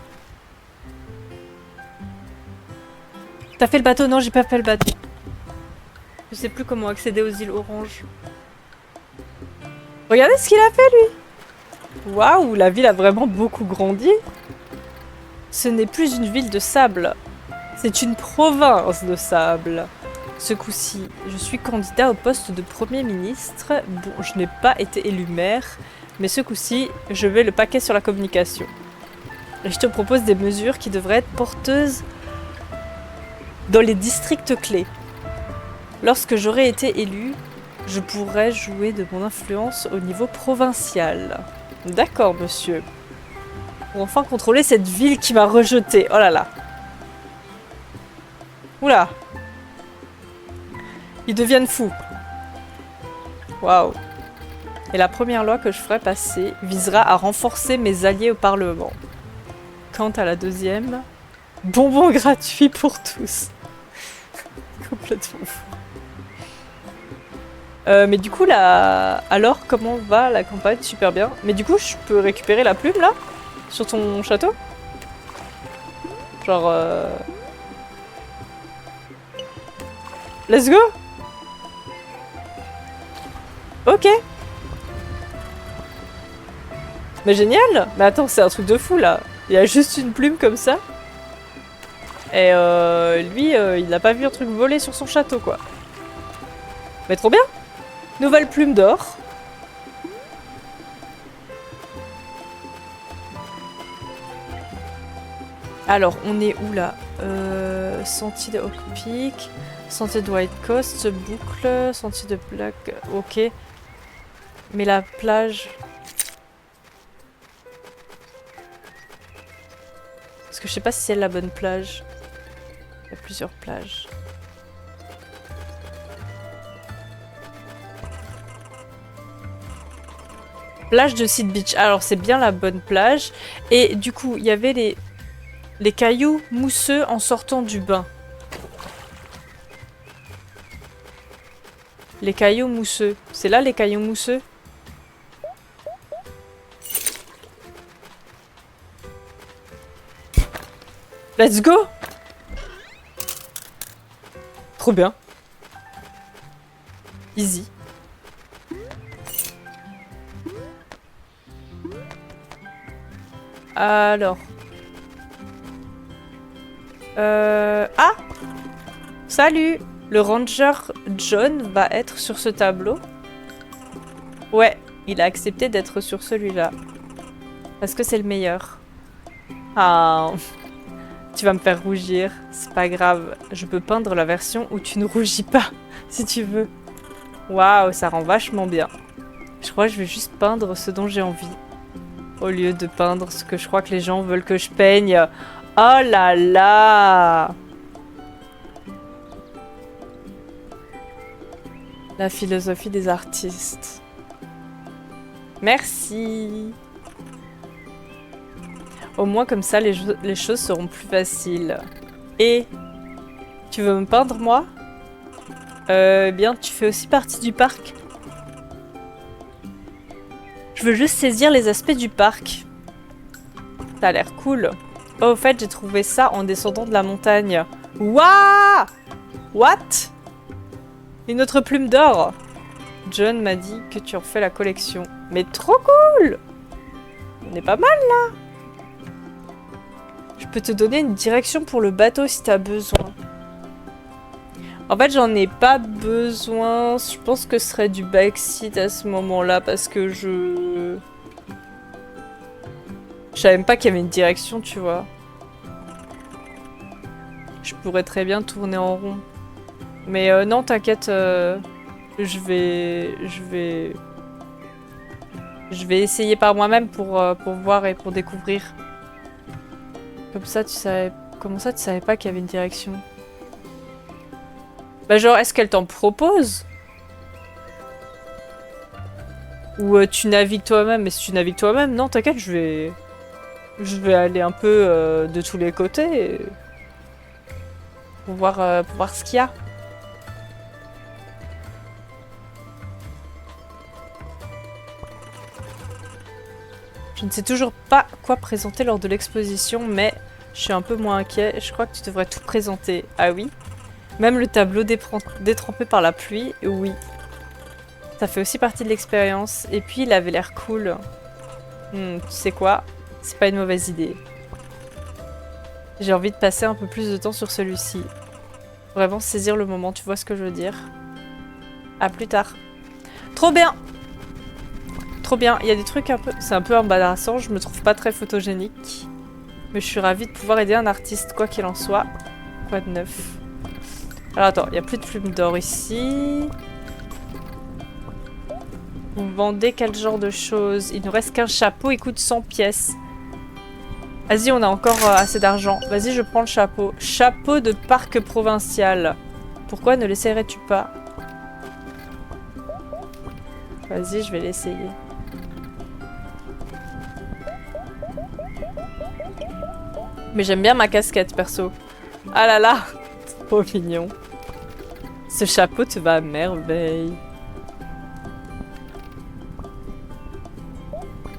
T'as fait le bateau? Non, j'ai pas fait le bateau. Je sais plus comment accéder aux îles oranges. Regardez ce qu'il a fait lui! Waouh, la ville a vraiment beaucoup grandi. Ce n'est plus une ville de sable. C'est une province de sable. Ce coup-ci, je suis candidat au poste de Premier ministre. Bon, je n'ai pas été élu maire, mais ce coup-ci, je vais le paquet sur la communication. Et je te propose des mesures qui devraient être porteuses dans les districts clés. Lorsque j'aurai été élu, je pourrai jouer de mon influence au niveau provincial. D'accord, monsieur. Pour enfin contrôler cette ville qui m'a rejeté. Oh là là. Oula. Ils deviennent fous. Waouh. Et la première loi que je ferai passer visera à renforcer mes alliés au Parlement. Quant à la deuxième, bonbons gratuits pour tous. Complètement fou. Mais du coup, là... Alors, comment va la campagne? Super bien. Mais du coup, je peux récupérer la plume, là? Sur ton château? Genre... Let's go! Ok! Mais génial! Mais attends, c'est un truc de fou, là. Il y a juste une plume comme ça. Et lui, il n'a pas vu un truc voler sur son château, quoi. Mais trop bien! Nouvelle plume d'or. Alors, on est où là? Sentier de Oak Peak, sentier de White Coast, boucle, sentier de Black... Ok. Mais la plage... Parce que je sais pas si c'est la bonne plage. Il y a plusieurs plages. Plage de Seed Beach. Alors, c'est bien la bonne plage. Et du coup, il y avait les cailloux mousseux en sortant du bain. Les cailloux mousseux. C'est là les cailloux mousseux? Let's go! Trop bien. Easy. Alors. Ah! Salut! Le ranger John va être sur ce tableau. Ouais, il a accepté d'être sur celui-là. Parce que c'est le meilleur. Ah, tu vas me faire rougir. C'est pas grave. Je peux peindre la version où tu ne rougis pas, si tu veux. Waouh, ça rend vachement bien. Je crois que je vais juste peindre ce dont j'ai envie. Au lieu de peindre ce que je crois que les gens veulent que je peigne. Oh là là! La philosophie des artistes. Merci. Au moins comme ça, les choses seront plus faciles. Et tu veux me peindre, moi? Bien, tu fais aussi partie du parc. Je veux juste saisir les aspects du parc. Ça a l'air cool. Oh, au fait, j'ai trouvé ça en descendant de la montagne. Waouh! What? Une autre plume d'or. John m'a dit que tu en fais la collection. Mais trop cool! On est pas mal, là. Je peux te donner une direction pour le bateau si t'as besoin. En fait, j'en ai pas besoin. Je pense que ce serait du backseat à ce moment-là parce que je savais même pas qu'il y avait une direction, tu vois. Je pourrais très bien tourner en rond. Mais non, t'inquiète, je vais essayer par moi-même pour voir et pour découvrir. Comme ça, tu savais... Comment ça, tu savais pas qu'il y avait une direction? Bah genre, est-ce qu'elle t'en propose? Ou tu navigues toi-même? Mais si tu navigues toi-même, non, t'inquiète, je vais aller un peu de tous les côtés pour voir ce qu'il y a. Je ne sais toujours pas quoi présenter lors de l'exposition, mais je suis un peu moins inquiet. Je crois que tu devrais tout présenter. Ah oui? Même le tableau détrempé par la pluie, oui. Ça fait aussi partie de l'expérience. Et puis, il avait l'air cool. Tu sais quoi? C'est pas une mauvaise idée. J'ai envie de passer un peu plus de temps sur celui-ci. Vraiment saisir le moment, tu vois ce que je veux dire? À plus tard. Trop bien! Trop bien. Il y a des trucs un peu... C'est un peu embarrassant, je me trouve pas très photogénique. Mais je suis ravie de pouvoir aider un artiste, quoi qu'il en soit. Quoi de neuf? Alors attends, il n'y a plus de plumes d'or ici. Vous vendez quel genre de choses? Il nous reste qu'un chapeau, il coûte 100 pièces. Vas-y, on a encore assez d'argent. Vas-y, je prends le chapeau. Chapeau de parc provincial. Pourquoi ne l'essayerais-tu pas? Vas-y, je vais l'essayer. Mais j'aime bien ma casquette, perso. Ah là là! C'est trop mignon. Ce chapeau te va à merveille.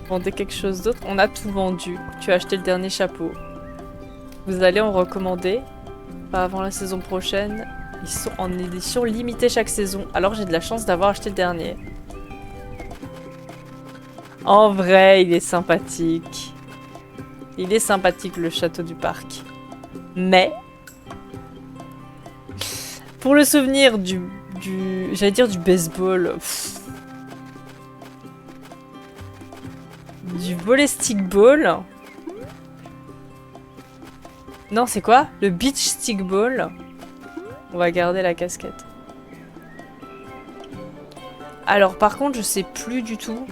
Vendez quelque chose d'autre? On a tout vendu. Tu as acheté le dernier chapeau. Vous allez en recommander? Pas avant la saison prochaine. Ils sont en édition limitée chaque saison. Alors j'ai de la chance d'avoir acheté le dernier. En vrai, il est sympathique. Il est sympathique, le château du parc. Mais... pour le souvenir j'allais dire du baseball. Du volley stickball. Non, c'est quoi? Le beach stickball. On va garder la casquette. Alors, par contre, je sais plus du tout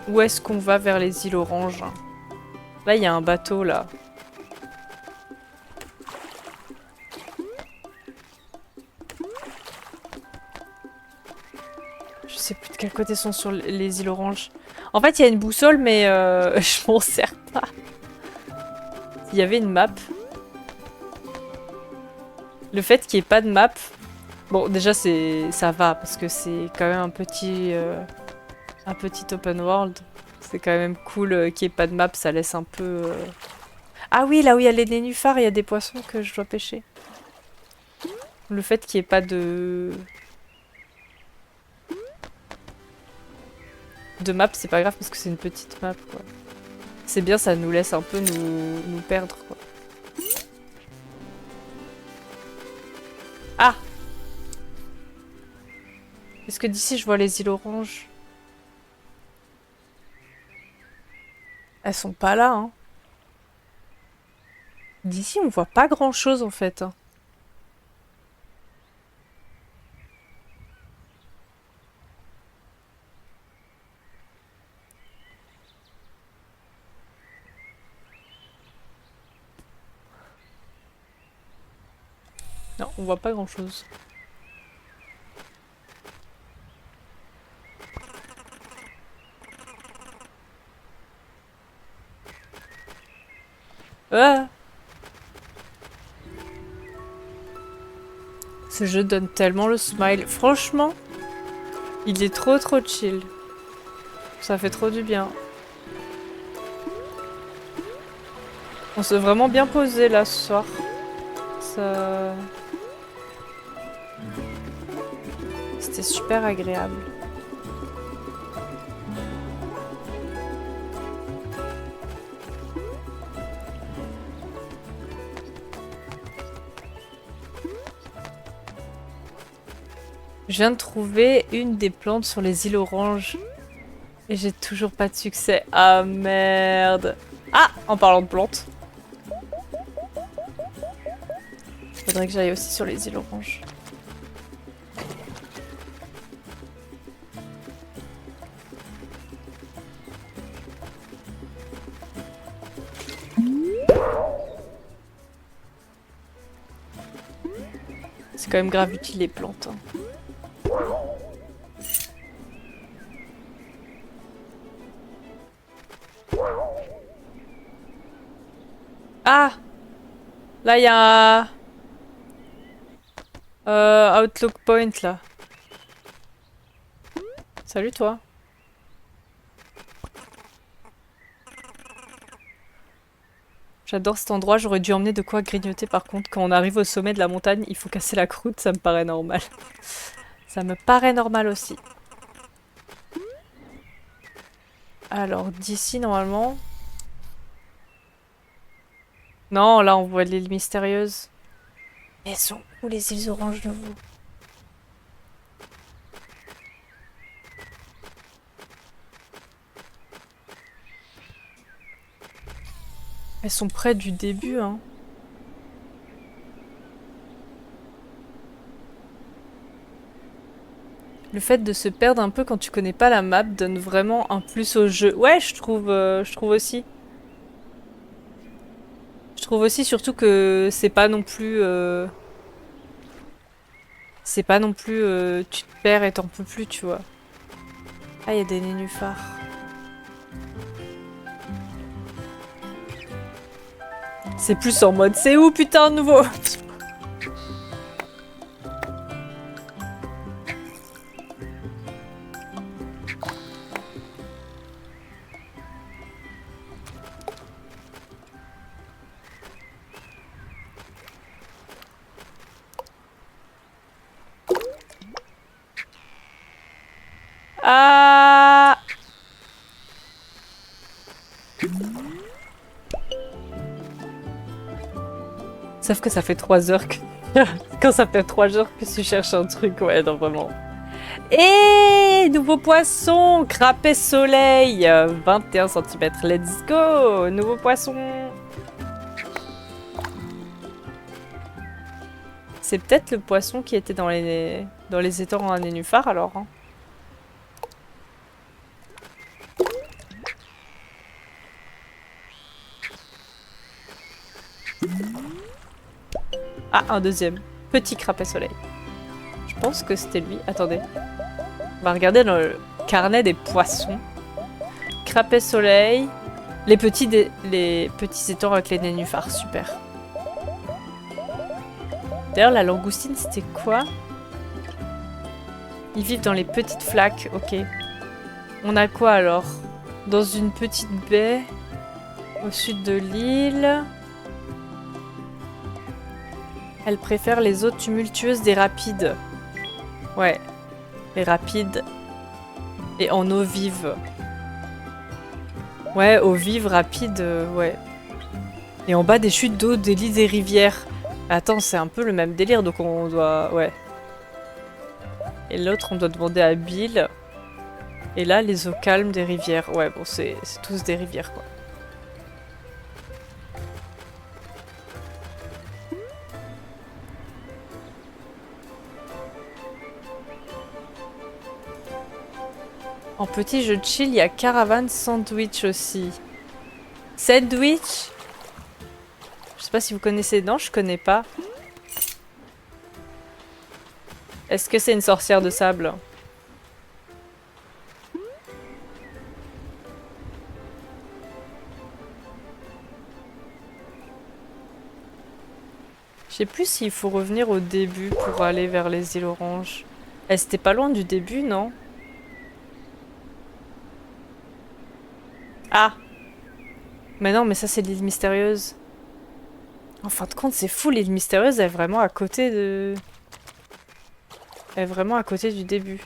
où est-ce qu'on va vers les îles Oranges. Là, il y a un bateau, là. Je sais plus de quel côté sont sur les îles Oranges. En fait, il y a une boussole, mais je m'en sers pas. Il y avait une map. Le fait qu'il n'y ait pas de map... Bon, déjà, ça va, parce que c'est quand même un petit open world. C'est quand même cool qu'il n'y ait pas de map, ça laisse un peu... Ah oui, là où il y a les nénuphars, il y a des poissons que je dois pêcher. Le fait qu'il n'y ait pas de map, c'est pas grave parce que c'est une petite map, quoi. C'est bien, ça nous laisse un peu nous perdre, quoi. Ah! Est-ce que d'ici je vois les îles oranges? Elles sont pas là, hein. D'ici, on voit pas grand-chose, en fait, hein. Non, on voit pas grand-chose. Ah! Ce jeu donne tellement le smile. Franchement, il est trop chill. Ça fait trop du bien. On s'est vraiment bien posé là ce soir. Ça... C'était super agréable. Je viens de trouver une des plantes sur les îles oranges. Et j'ai toujours pas de succès. Ah merde. Ah, en parlant de plantes. Faudrait que j'aille aussi sur les îles oranges. C'est quand même grave utile les plantes, hein. Ah! Là, il y a un... Outlook Point, là. Salut, toi. J'adore cet endroit, j'aurais dû emmener de quoi grignoter par contre. Quand on arrive au sommet de la montagne, il faut casser la croûte, ça me paraît normal. Ça me paraît normal aussi. Alors, d'ici, normalement... Non, là, on voit l'île mystérieuse. Elles sont où les îles oranges de vous? Elles sont près du début, hein. Le fait de se perdre un peu quand tu connais pas la map donne vraiment un plus au jeu. Ouais, je trouve aussi. Je trouve aussi surtout que c'est pas non plus... C'est pas non plus... tu te perds et t'en peux plus, tu vois. Ah, il y a des nénuphars. C'est plus en mode, c'est où putain de nouveau? Ah! Sauf que ça fait 3 heures que... Quand ça fait 3 heures que tu cherches un truc, ouais, non, vraiment. Et nouveau poisson, crapet soleil, 21 cm, let's go, nouveau poisson. C'est peut-être le poisson qui était dans les étangs à nénuphar alors, hein. Ah, un deuxième. Petit crapet soleil. Je pense que c'était lui. Attendez. On va regarder dans le carnet des poissons. Frappé soleil. Les petits étangs avec les nénuphars, super. D'ailleurs, la langoustine, c'était quoi? Ils vivent dans les petites flaques, ok. On a quoi alors? Dans une petite baie au sud de l'île. Elle préfère les eaux tumultueuses des rapides. Ouais, les rapides. Et en eau vive. Ouais, eau vive, rapide, ouais. Et en bas des chutes d'eau des lits des rivières. Attends, c'est un peu le même délire, donc on doit... Ouais. Et l'autre, on doit demander à Bill. Et là, les eaux calmes des rivières. Ouais, bon, c'est tous des rivières, quoi. En petit jeu de chill, il y a Caravan Sandwich aussi. Sandwich? Je sais pas si vous connaissez. Non, je connais pas. Est-ce que c'est une sorcière de sable? Je sais plus s'il faut revenir au début pour aller vers les îles Oranges. Eh, c'était pas loin du début, non? Ah! Mais non, mais ça c'est l'île mystérieuse. En fin de compte, c'est fou, l'île mystérieuse est vraiment à côté de... Elle est vraiment à côté du début.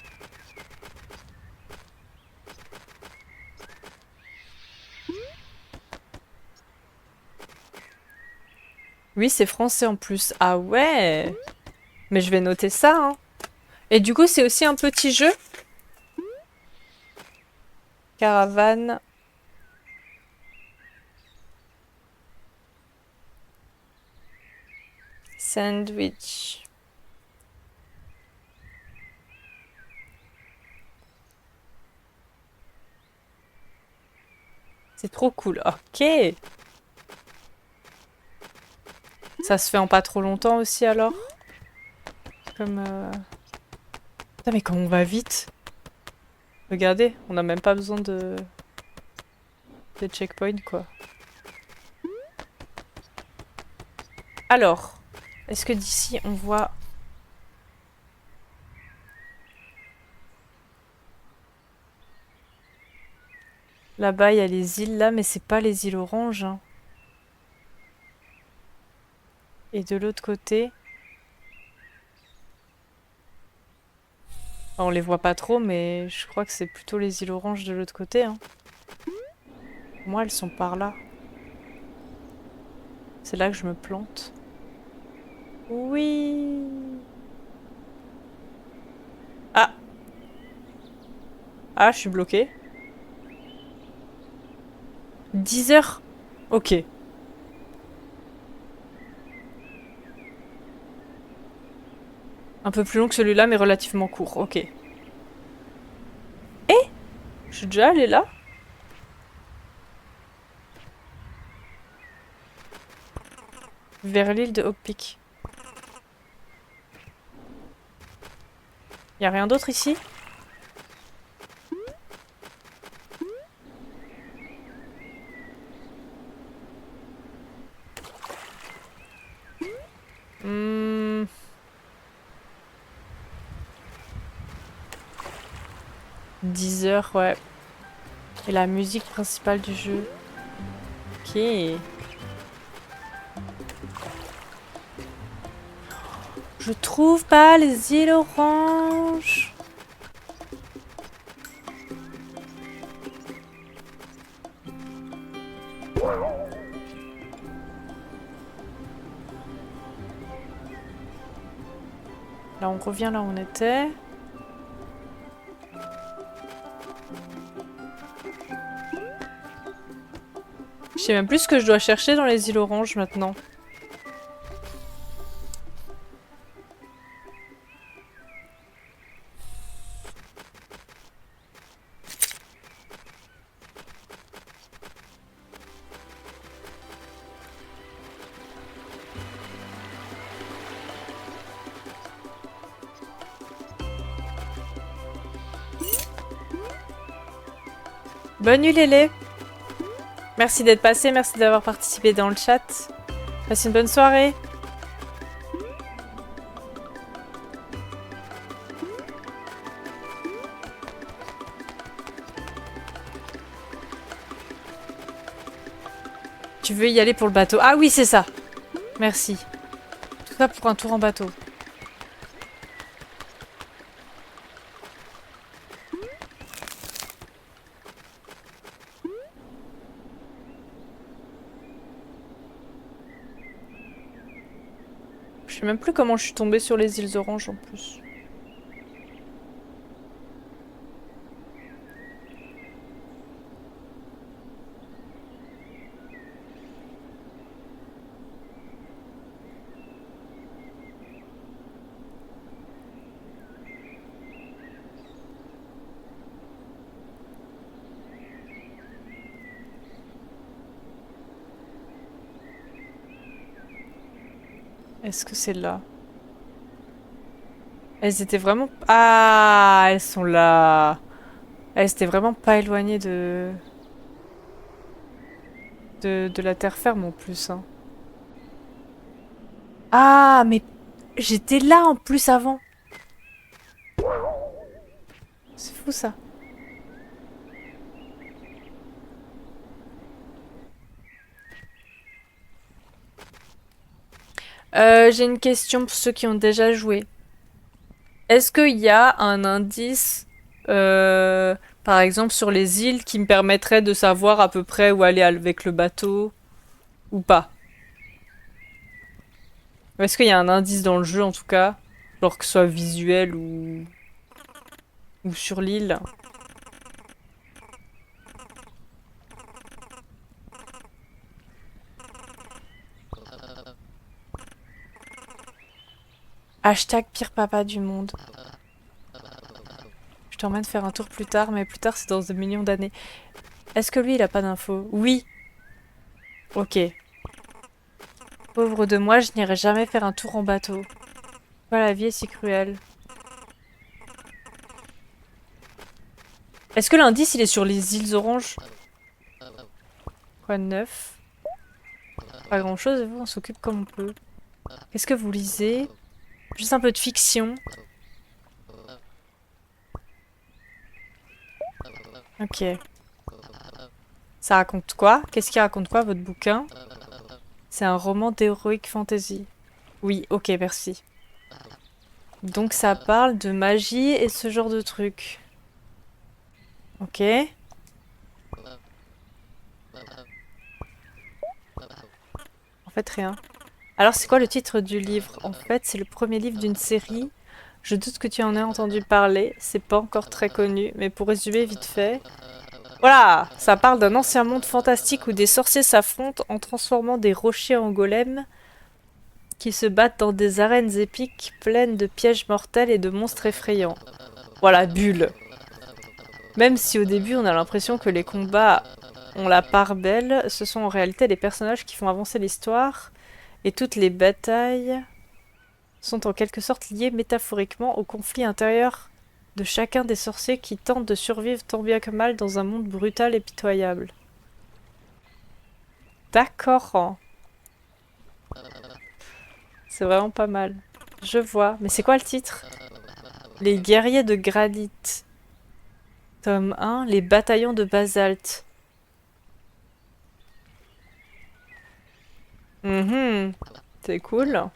Oui, c'est français en plus. Ah ouais! Mais je vais noter ça, hein. Et du coup, c'est aussi un petit jeu? Caravane. Sandwich. C'est trop cool. Ok. Ça se fait en pas trop longtemps aussi alors? Comme... Putain, mais quand on va vite. Regardez, on n'a même pas besoin de checkpoint quoi. Alors, est-ce que d'ici on voit... Là-bas, il y a les îles là, mais c'est pas les îles Oranges. Hein. Et de l'autre côté... On les voit pas trop, mais je crois que c'est plutôt les îles Oranges de l'autre côté. Hein. Pour moi, elles sont par là. C'est là que je me plante. Oui. Ah. Ah, je suis bloquée. 10 heures. Ok. Un peu plus long que celui-là, mais relativement court. Ok. Eh? Je suis déjà allée là? Vers l'île de Hopeak. Y a rien d'autre ici? Hmm. 10 heures, ouais. Et la musique principale du jeu. Ok. Je trouve pas les îles Oranges. Là, on revient là où on était. Je sais même plus ce que je dois chercher dans les îles Oranges maintenant. Bonne nuit Lélé. Merci d'être passé, merci d'avoir participé dans le chat. Passe une bonne soirée. Tu veux y aller pour le bateau? Ah oui, c'est ça. Merci. Tout ça pour un tour en bateau. Je sais même plus comment je suis tombée sur les îles Oranges en plus. Est-ce que c'est là? Elles étaient vraiment... Ah, elles sont là. Elles étaient vraiment pas éloignées de la terre ferme en plus. Hein. Ah, mais j'étais là en plus avant. C'est fou ça. J'ai une question pour ceux qui ont déjà joué. Est-ce qu'il y a un indice, par exemple sur les îles, qui me permettrait de savoir à peu près où aller avec le bateau ou pas? Est-ce qu'il y a un indice dans le jeu en tout cas, genre que ce soit visuel ou sur l'île? Hashtag pire papa du monde. Je t'emmène faire un tour plus tard, mais plus tard c'est dans des millions d'années. Est-ce que lui il a pas d'infos? Oui. Ok. Pauvre de moi, je n'irai jamais faire un tour en bateau. Pourquoi la vie est si cruelle? Est-ce que l'indice il est sur les îles Oranges? Quoi de neuf? Pas grand chose, vous on s'occupe comme on peut. Qu'est-ce que vous lisez? Juste un peu de fiction. Ok. Ça raconte quoi? Qu'est-ce qui raconte quoi votre bouquin? C'est un roman d'heroic fantasy. Oui, ok, merci. Donc ça parle de magie et ce genre de trucs. Ok. En fait, rien. Alors c'est quoi le titre du livre? En fait, c'est le premier livre d'une série. Je doute que tu en aies entendu parler. C'est pas encore très connu, mais pour résumer vite fait... Voilà! Ça parle d'un ancien monde fantastique où des sorciers s'affrontent en transformant des rochers en golems qui se battent dans des arènes épiques pleines de pièges mortels et de monstres effrayants. Voilà, bulle. Même si au début on a l'impression que les combats ont la part belle, ce sont en réalité les personnages qui font avancer l'histoire et toutes les batailles sont en quelque sorte liées métaphoriquement au conflit intérieur de chacun des sorciers qui tentent de survivre tant bien que mal dans un monde brutal et pitoyable. D'accord. C'est vraiment pas mal. Je vois. Mais c'est quoi le titre? Les guerriers de granit. Tome 1, les bataillons de basalte. C'est cool.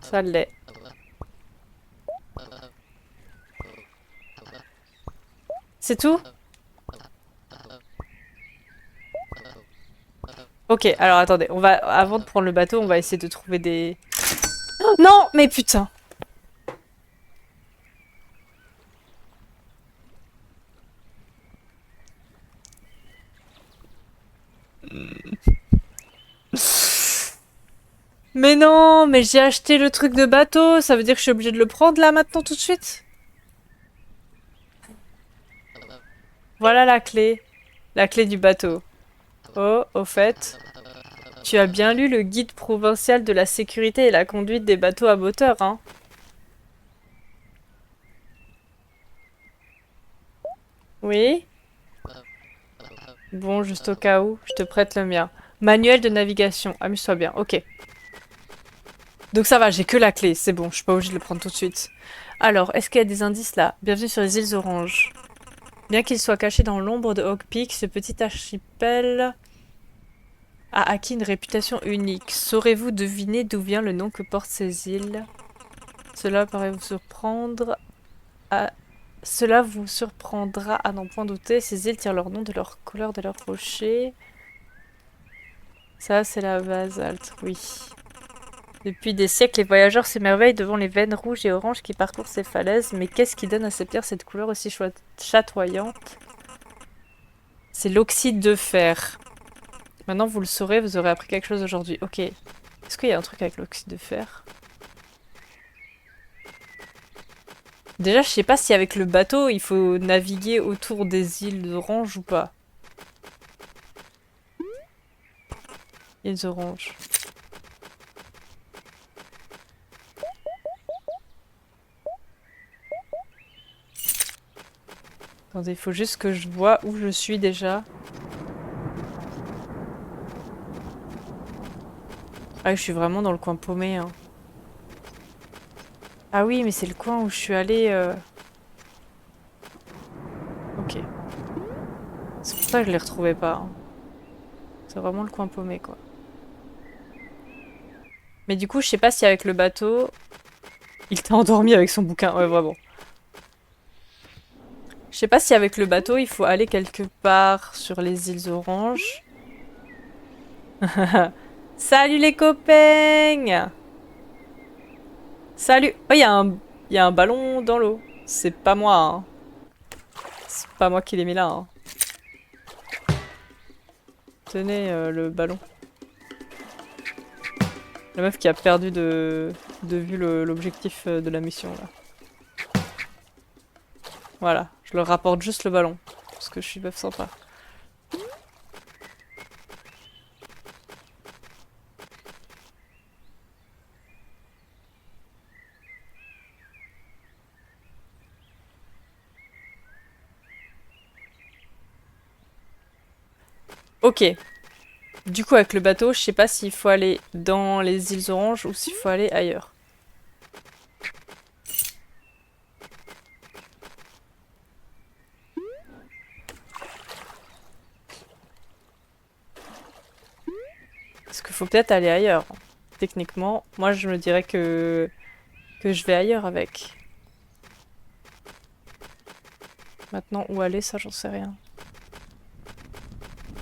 Ça l'est. C'est tout? Ok, alors attendez, on va avant de prendre le bateau, on va essayer de trouver des... Oh, non, mais putain. Mais non, mais j'ai acheté le truc de bateau, ça veut dire que je suis obligée de le prendre là maintenant tout de suite? Voilà la clé. La clé du bateau. Oh, au fait, tu as bien lu le guide provincial de la sécurité et la conduite des bateaux à moteur, hein? Oui? Bon, juste au cas où, je te prête le mien. Manuel de navigation, amuse-toi bien, ok. Donc ça va, j'ai que la clé, c'est bon, je suis pas obligée de le prendre tout de suite. Alors, est-ce qu'il y a des indices là? Bienvenue sur les îles Oranges. Bien qu'il soit caché dans l'ombre de Hawk Peak, ce petit archipel a acquis une réputation unique. Saurez-vous deviner d'où vient le nom que portent ces îles? Cela paraît vous surprendre à... Cela vous surprendra à n'en point douter. Ces îles tirent leur nom de leur couleur de leurs rochers. Ça, c'est la basalte, oui. Depuis des siècles, les voyageurs s'émerveillent devant les veines rouges et oranges qui parcourent ces falaises. Mais qu'est-ce qui donne à ces pierres cette couleur aussi chatoyante? C'est l'oxyde de fer. Maintenant, vous le saurez, vous aurez appris quelque chose aujourd'hui. Ok. Est-ce qu'il y a un truc avec l'oxyde de fer? Déjà, je sais pas si avec le bateau, il faut naviguer autour des îles oranges ou pas. Îles oranges. Attendez, il faut juste que je vois où je suis déjà. Ah, je suis vraiment dans le coin paumé, hein. Ah oui, mais c'est le coin où je suis allée... Ok. C'est pour ça que je les retrouvais pas, hein. C'est vraiment le coin paumé, quoi. Mais du coup, je sais pas si avec le bateau... Il t'a endormi avec son bouquin, ouais, vraiment. Je sais pas si avec le bateau, il faut aller quelque part sur les îles Oranges. Salut les copains! Salut! Oh, il y a un ballon dans l'eau. C'est pas moi, hein. C'est pas moi qui l'ai mis là, hein. Tenez le ballon. La meuf qui a perdu de vue l'objectif de la mission, là. Voilà, je leur rapporte juste le ballon. Parce que je suis meuf sympa. Ok. Du coup, avec le bateau, je sais pas s'il faut aller dans les îles Oranges ou s'il faut aller ailleurs. Parce qu'il faut peut-être aller ailleurs. Techniquement, moi je me dirais que je vais ailleurs avec. Maintenant, où aller, ça j'en sais rien.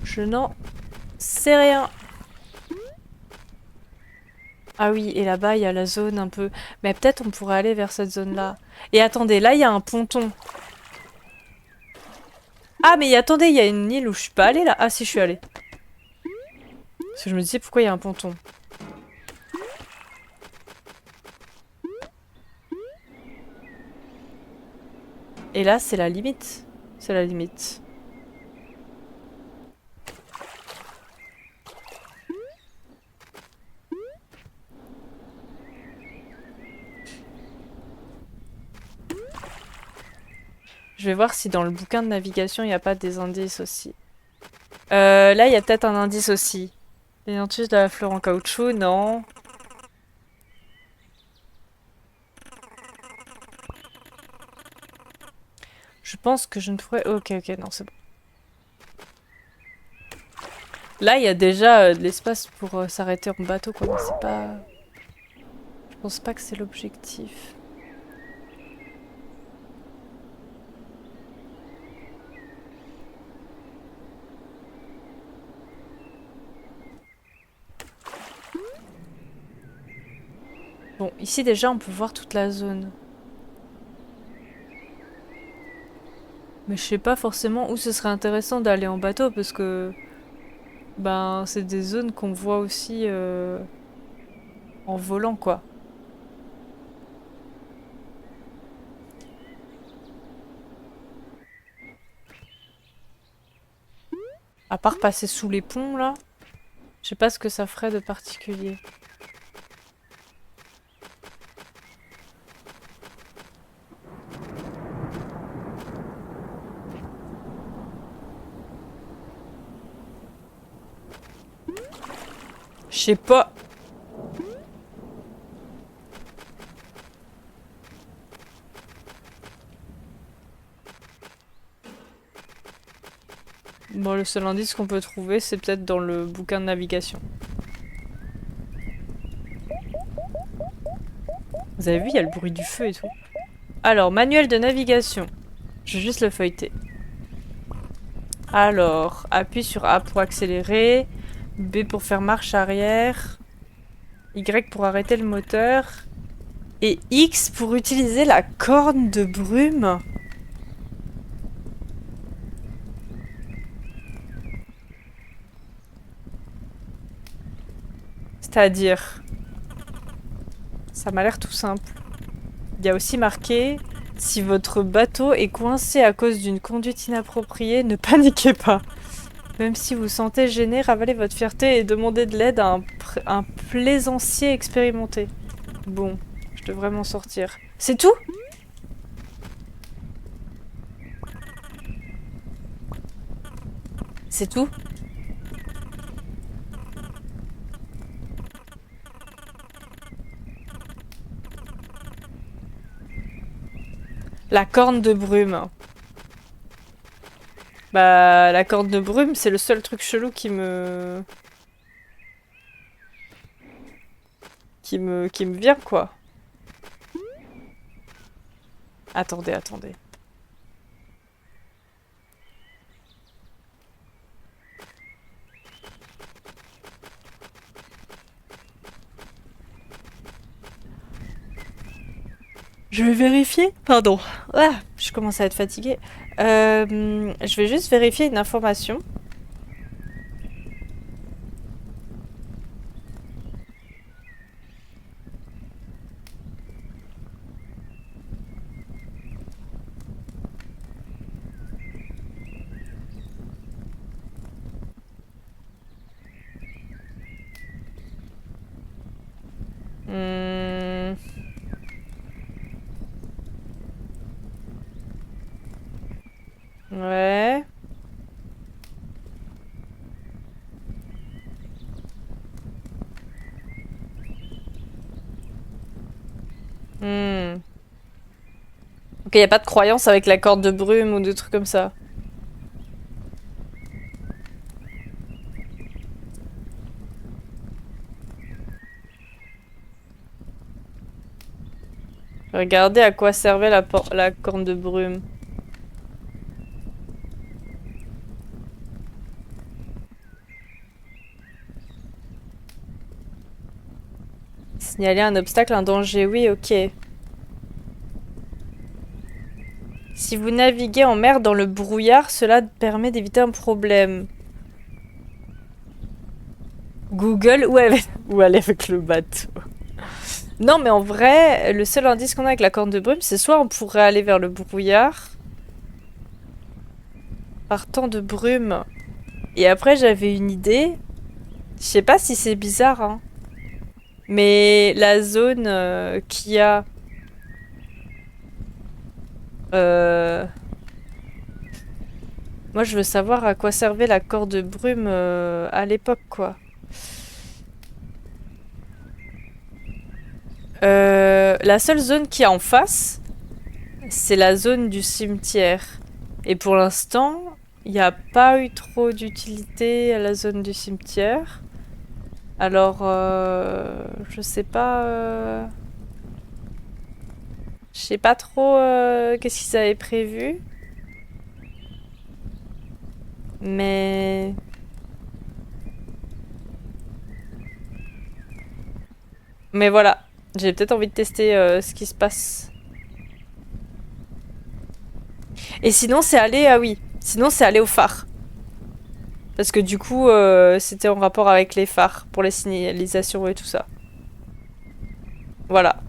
Je n'en sais rien. Ah oui, et là-bas, il y a la zone un peu... Mais peut-être on pourrait aller vers cette zone-là. Et attendez, là, il y a un ponton. Ah, mais attendez, il y a une île où je suis pas allée, là. Ah, si, je suis allée. Parce que je me disais, pourquoi il y a un ponton? Et là, c'est la limite. C'est la limite. Je vais voir si dans le bouquin de navigation, il n'y a pas des indices aussi. Là, il y a peut-être un indice aussi. Les lentilles de la fleur en caoutchouc, non. Je pense que je ne pourrais... Ok, ok, non, c'est bon. Là, il y a déjà de l'espace pour s'arrêter en bateau, quoi. Mais c'est pas... Je pense pas que c'est l'objectif. Bon, ici déjà, on peut voir toute la zone. Mais je sais pas forcément où ce serait intéressant d'aller en bateau, parce que... Ben, c'est des zones qu'on voit aussi en volant, quoi. À part passer sous les ponts, là. Je sais pas ce que ça ferait de particulier. sais pas. Bon, le seul indice qu'on peut trouver, c'est peut-être dans le bouquin de navigation. Vous avez vu, il y a le bruit du feu et tout. Alors, manuel de navigation. Je vais juste le feuilleter. Alors, appuie sur A pour accélérer, B pour faire marche arrière, Y pour arrêter le moteur, et X pour utiliser la corne de brume. C'est-à-dire, ça m'a l'air tout simple. Il y a aussi marqué, si votre bateau est coincé à cause d'une conduite inappropriée, ne paniquez pas. Même si vous sentez gêné, ravalez votre fierté et demandez de l'aide à un plaisancier expérimenté. Bon, je devrais m'en sortir. C'est tout? C'est tout? La corne de brume. Bah, la corne de brume, c'est le seul truc chelou qui me vient, quoi. Attendez, attendez. Je vais vérifier. Pardon. Ah, je commence à être fatiguée. Je vais juste vérifier une information. Hmm, ouais. Hmm. Ok, y a pas de croyance avec la corde de brume ou des trucs comme ça. Regardez à quoi servait la corne de brume. Signaler un obstacle, un danger, oui, ok. Si vous naviguez en mer dans le brouillard, cela permet d'éviter un problème. Google, où aller avec le bateau? Non, mais en vrai, le seul indice qu'on a avec la corne de brume, c'est soit on pourrait aller vers le brouillard, partant de brume. Et après, j'avais une idée. Je sais pas si c'est bizarre, hein. Mais la zone qui a... euh, Moi, je veux savoir à quoi servait la corde de brume à l'époque, quoi. La seule zone qu'il y a en face, c'est la zone du cimetière. Et pour l'instant, il n'y a pas eu trop d'utilité à la zone du cimetière. Alors, je sais pas... Je sais pas trop qu'est-ce qu'ils avaient prévu. Mais... Mais voilà. J'ai peut-être envie de tester ce qui se passe. Et sinon, c'est aller... Ah oui. Sinon, c'est aller au phare. Parce que du coup, c'était en rapport avec les phares. Pour les signalisations et tout ça. Voilà.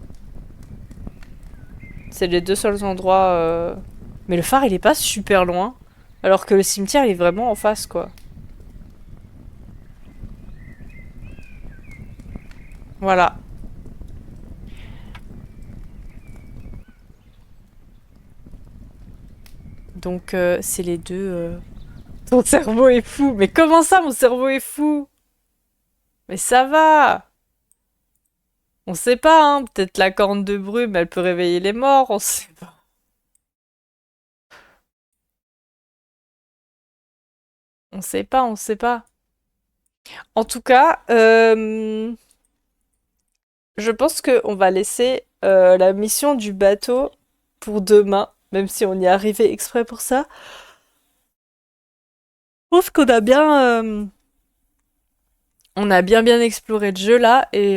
C'est les deux seuls endroits... Mais le phare, il est pas super loin. Alors que le cimetière, il est vraiment en face, quoi. Voilà. Donc, c'est les deux... Ton cerveau est fou. Mais comment ça, mon cerveau est fou? Mais ça va! On sait pas, hein. Peut-être la corne de brume, elle peut réveiller les morts, on sait pas. On sait pas, on sait pas. En tout cas, je pense qu'on va laisser la mission du bateau pour demain, même si on y est arrivé exprès pour ça. Je pense qu'on a bien exploré le jeu là, et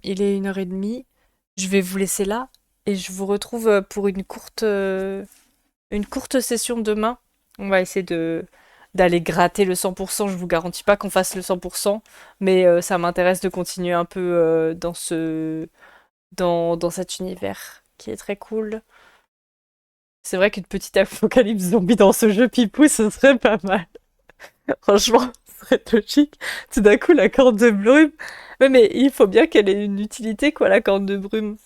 il est 1h30. Je vais vous laisser là, et je vous retrouve pour une courte session demain. On va essayer d'aller gratter le 100%. Je vous garantis pas qu'on fasse le 100%, mais ça m'intéresse de continuer un peu dans cet univers qui est très cool. C'est vrai qu'une petite apocalypse zombie dans ce jeu Pipou, ce serait pas mal. Franchement, ce serait logique. Tout d'un coup, la corne de brume. Ouais, mais il faut bien qu'elle ait une utilité, quoi, la corne de brume.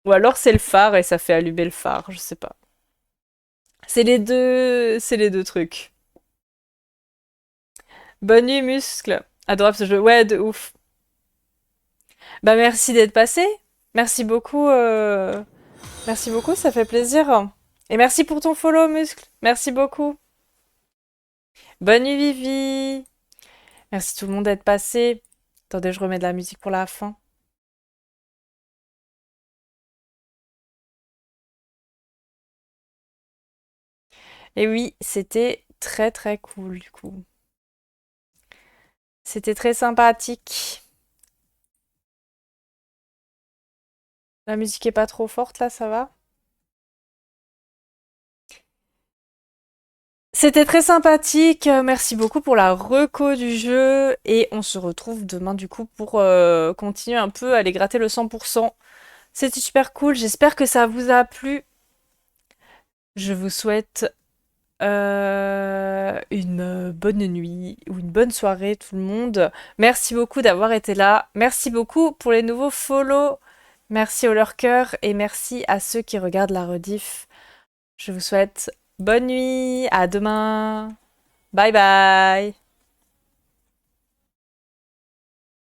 Ou alors c'est le phare et ça fait allumer le phare, je sais pas. C'est les deux trucs. Bonne nuit, muscle. Adorable ce jeu. Ouais, de ouf. Bah merci d'être passé. Merci beaucoup. Merci beaucoup, ça fait plaisir. Et merci pour ton follow, muscle. Merci beaucoup. Bonne nuit, Vivi. Merci tout le monde d'être passé. Attendez, je remets de la musique pour la fin. Et oui, c'était très très cool du coup. C'était très sympathique. La musique est pas trop forte là, ça va? C'était très sympathique. Merci beaucoup pour la reco du jeu. Et on se retrouve demain du coup pour continuer un peu à aller gratter le 100%. C'était super cool. J'espère que ça vous a plu. Je vous souhaite une bonne nuit ou une bonne soirée tout le monde. Merci beaucoup d'avoir été là. Merci beaucoup pour les nouveaux follow. Merci aux lurkers et merci à ceux qui regardent la rediff. Je vous souhaite bonne nuit, à demain. Bye bye.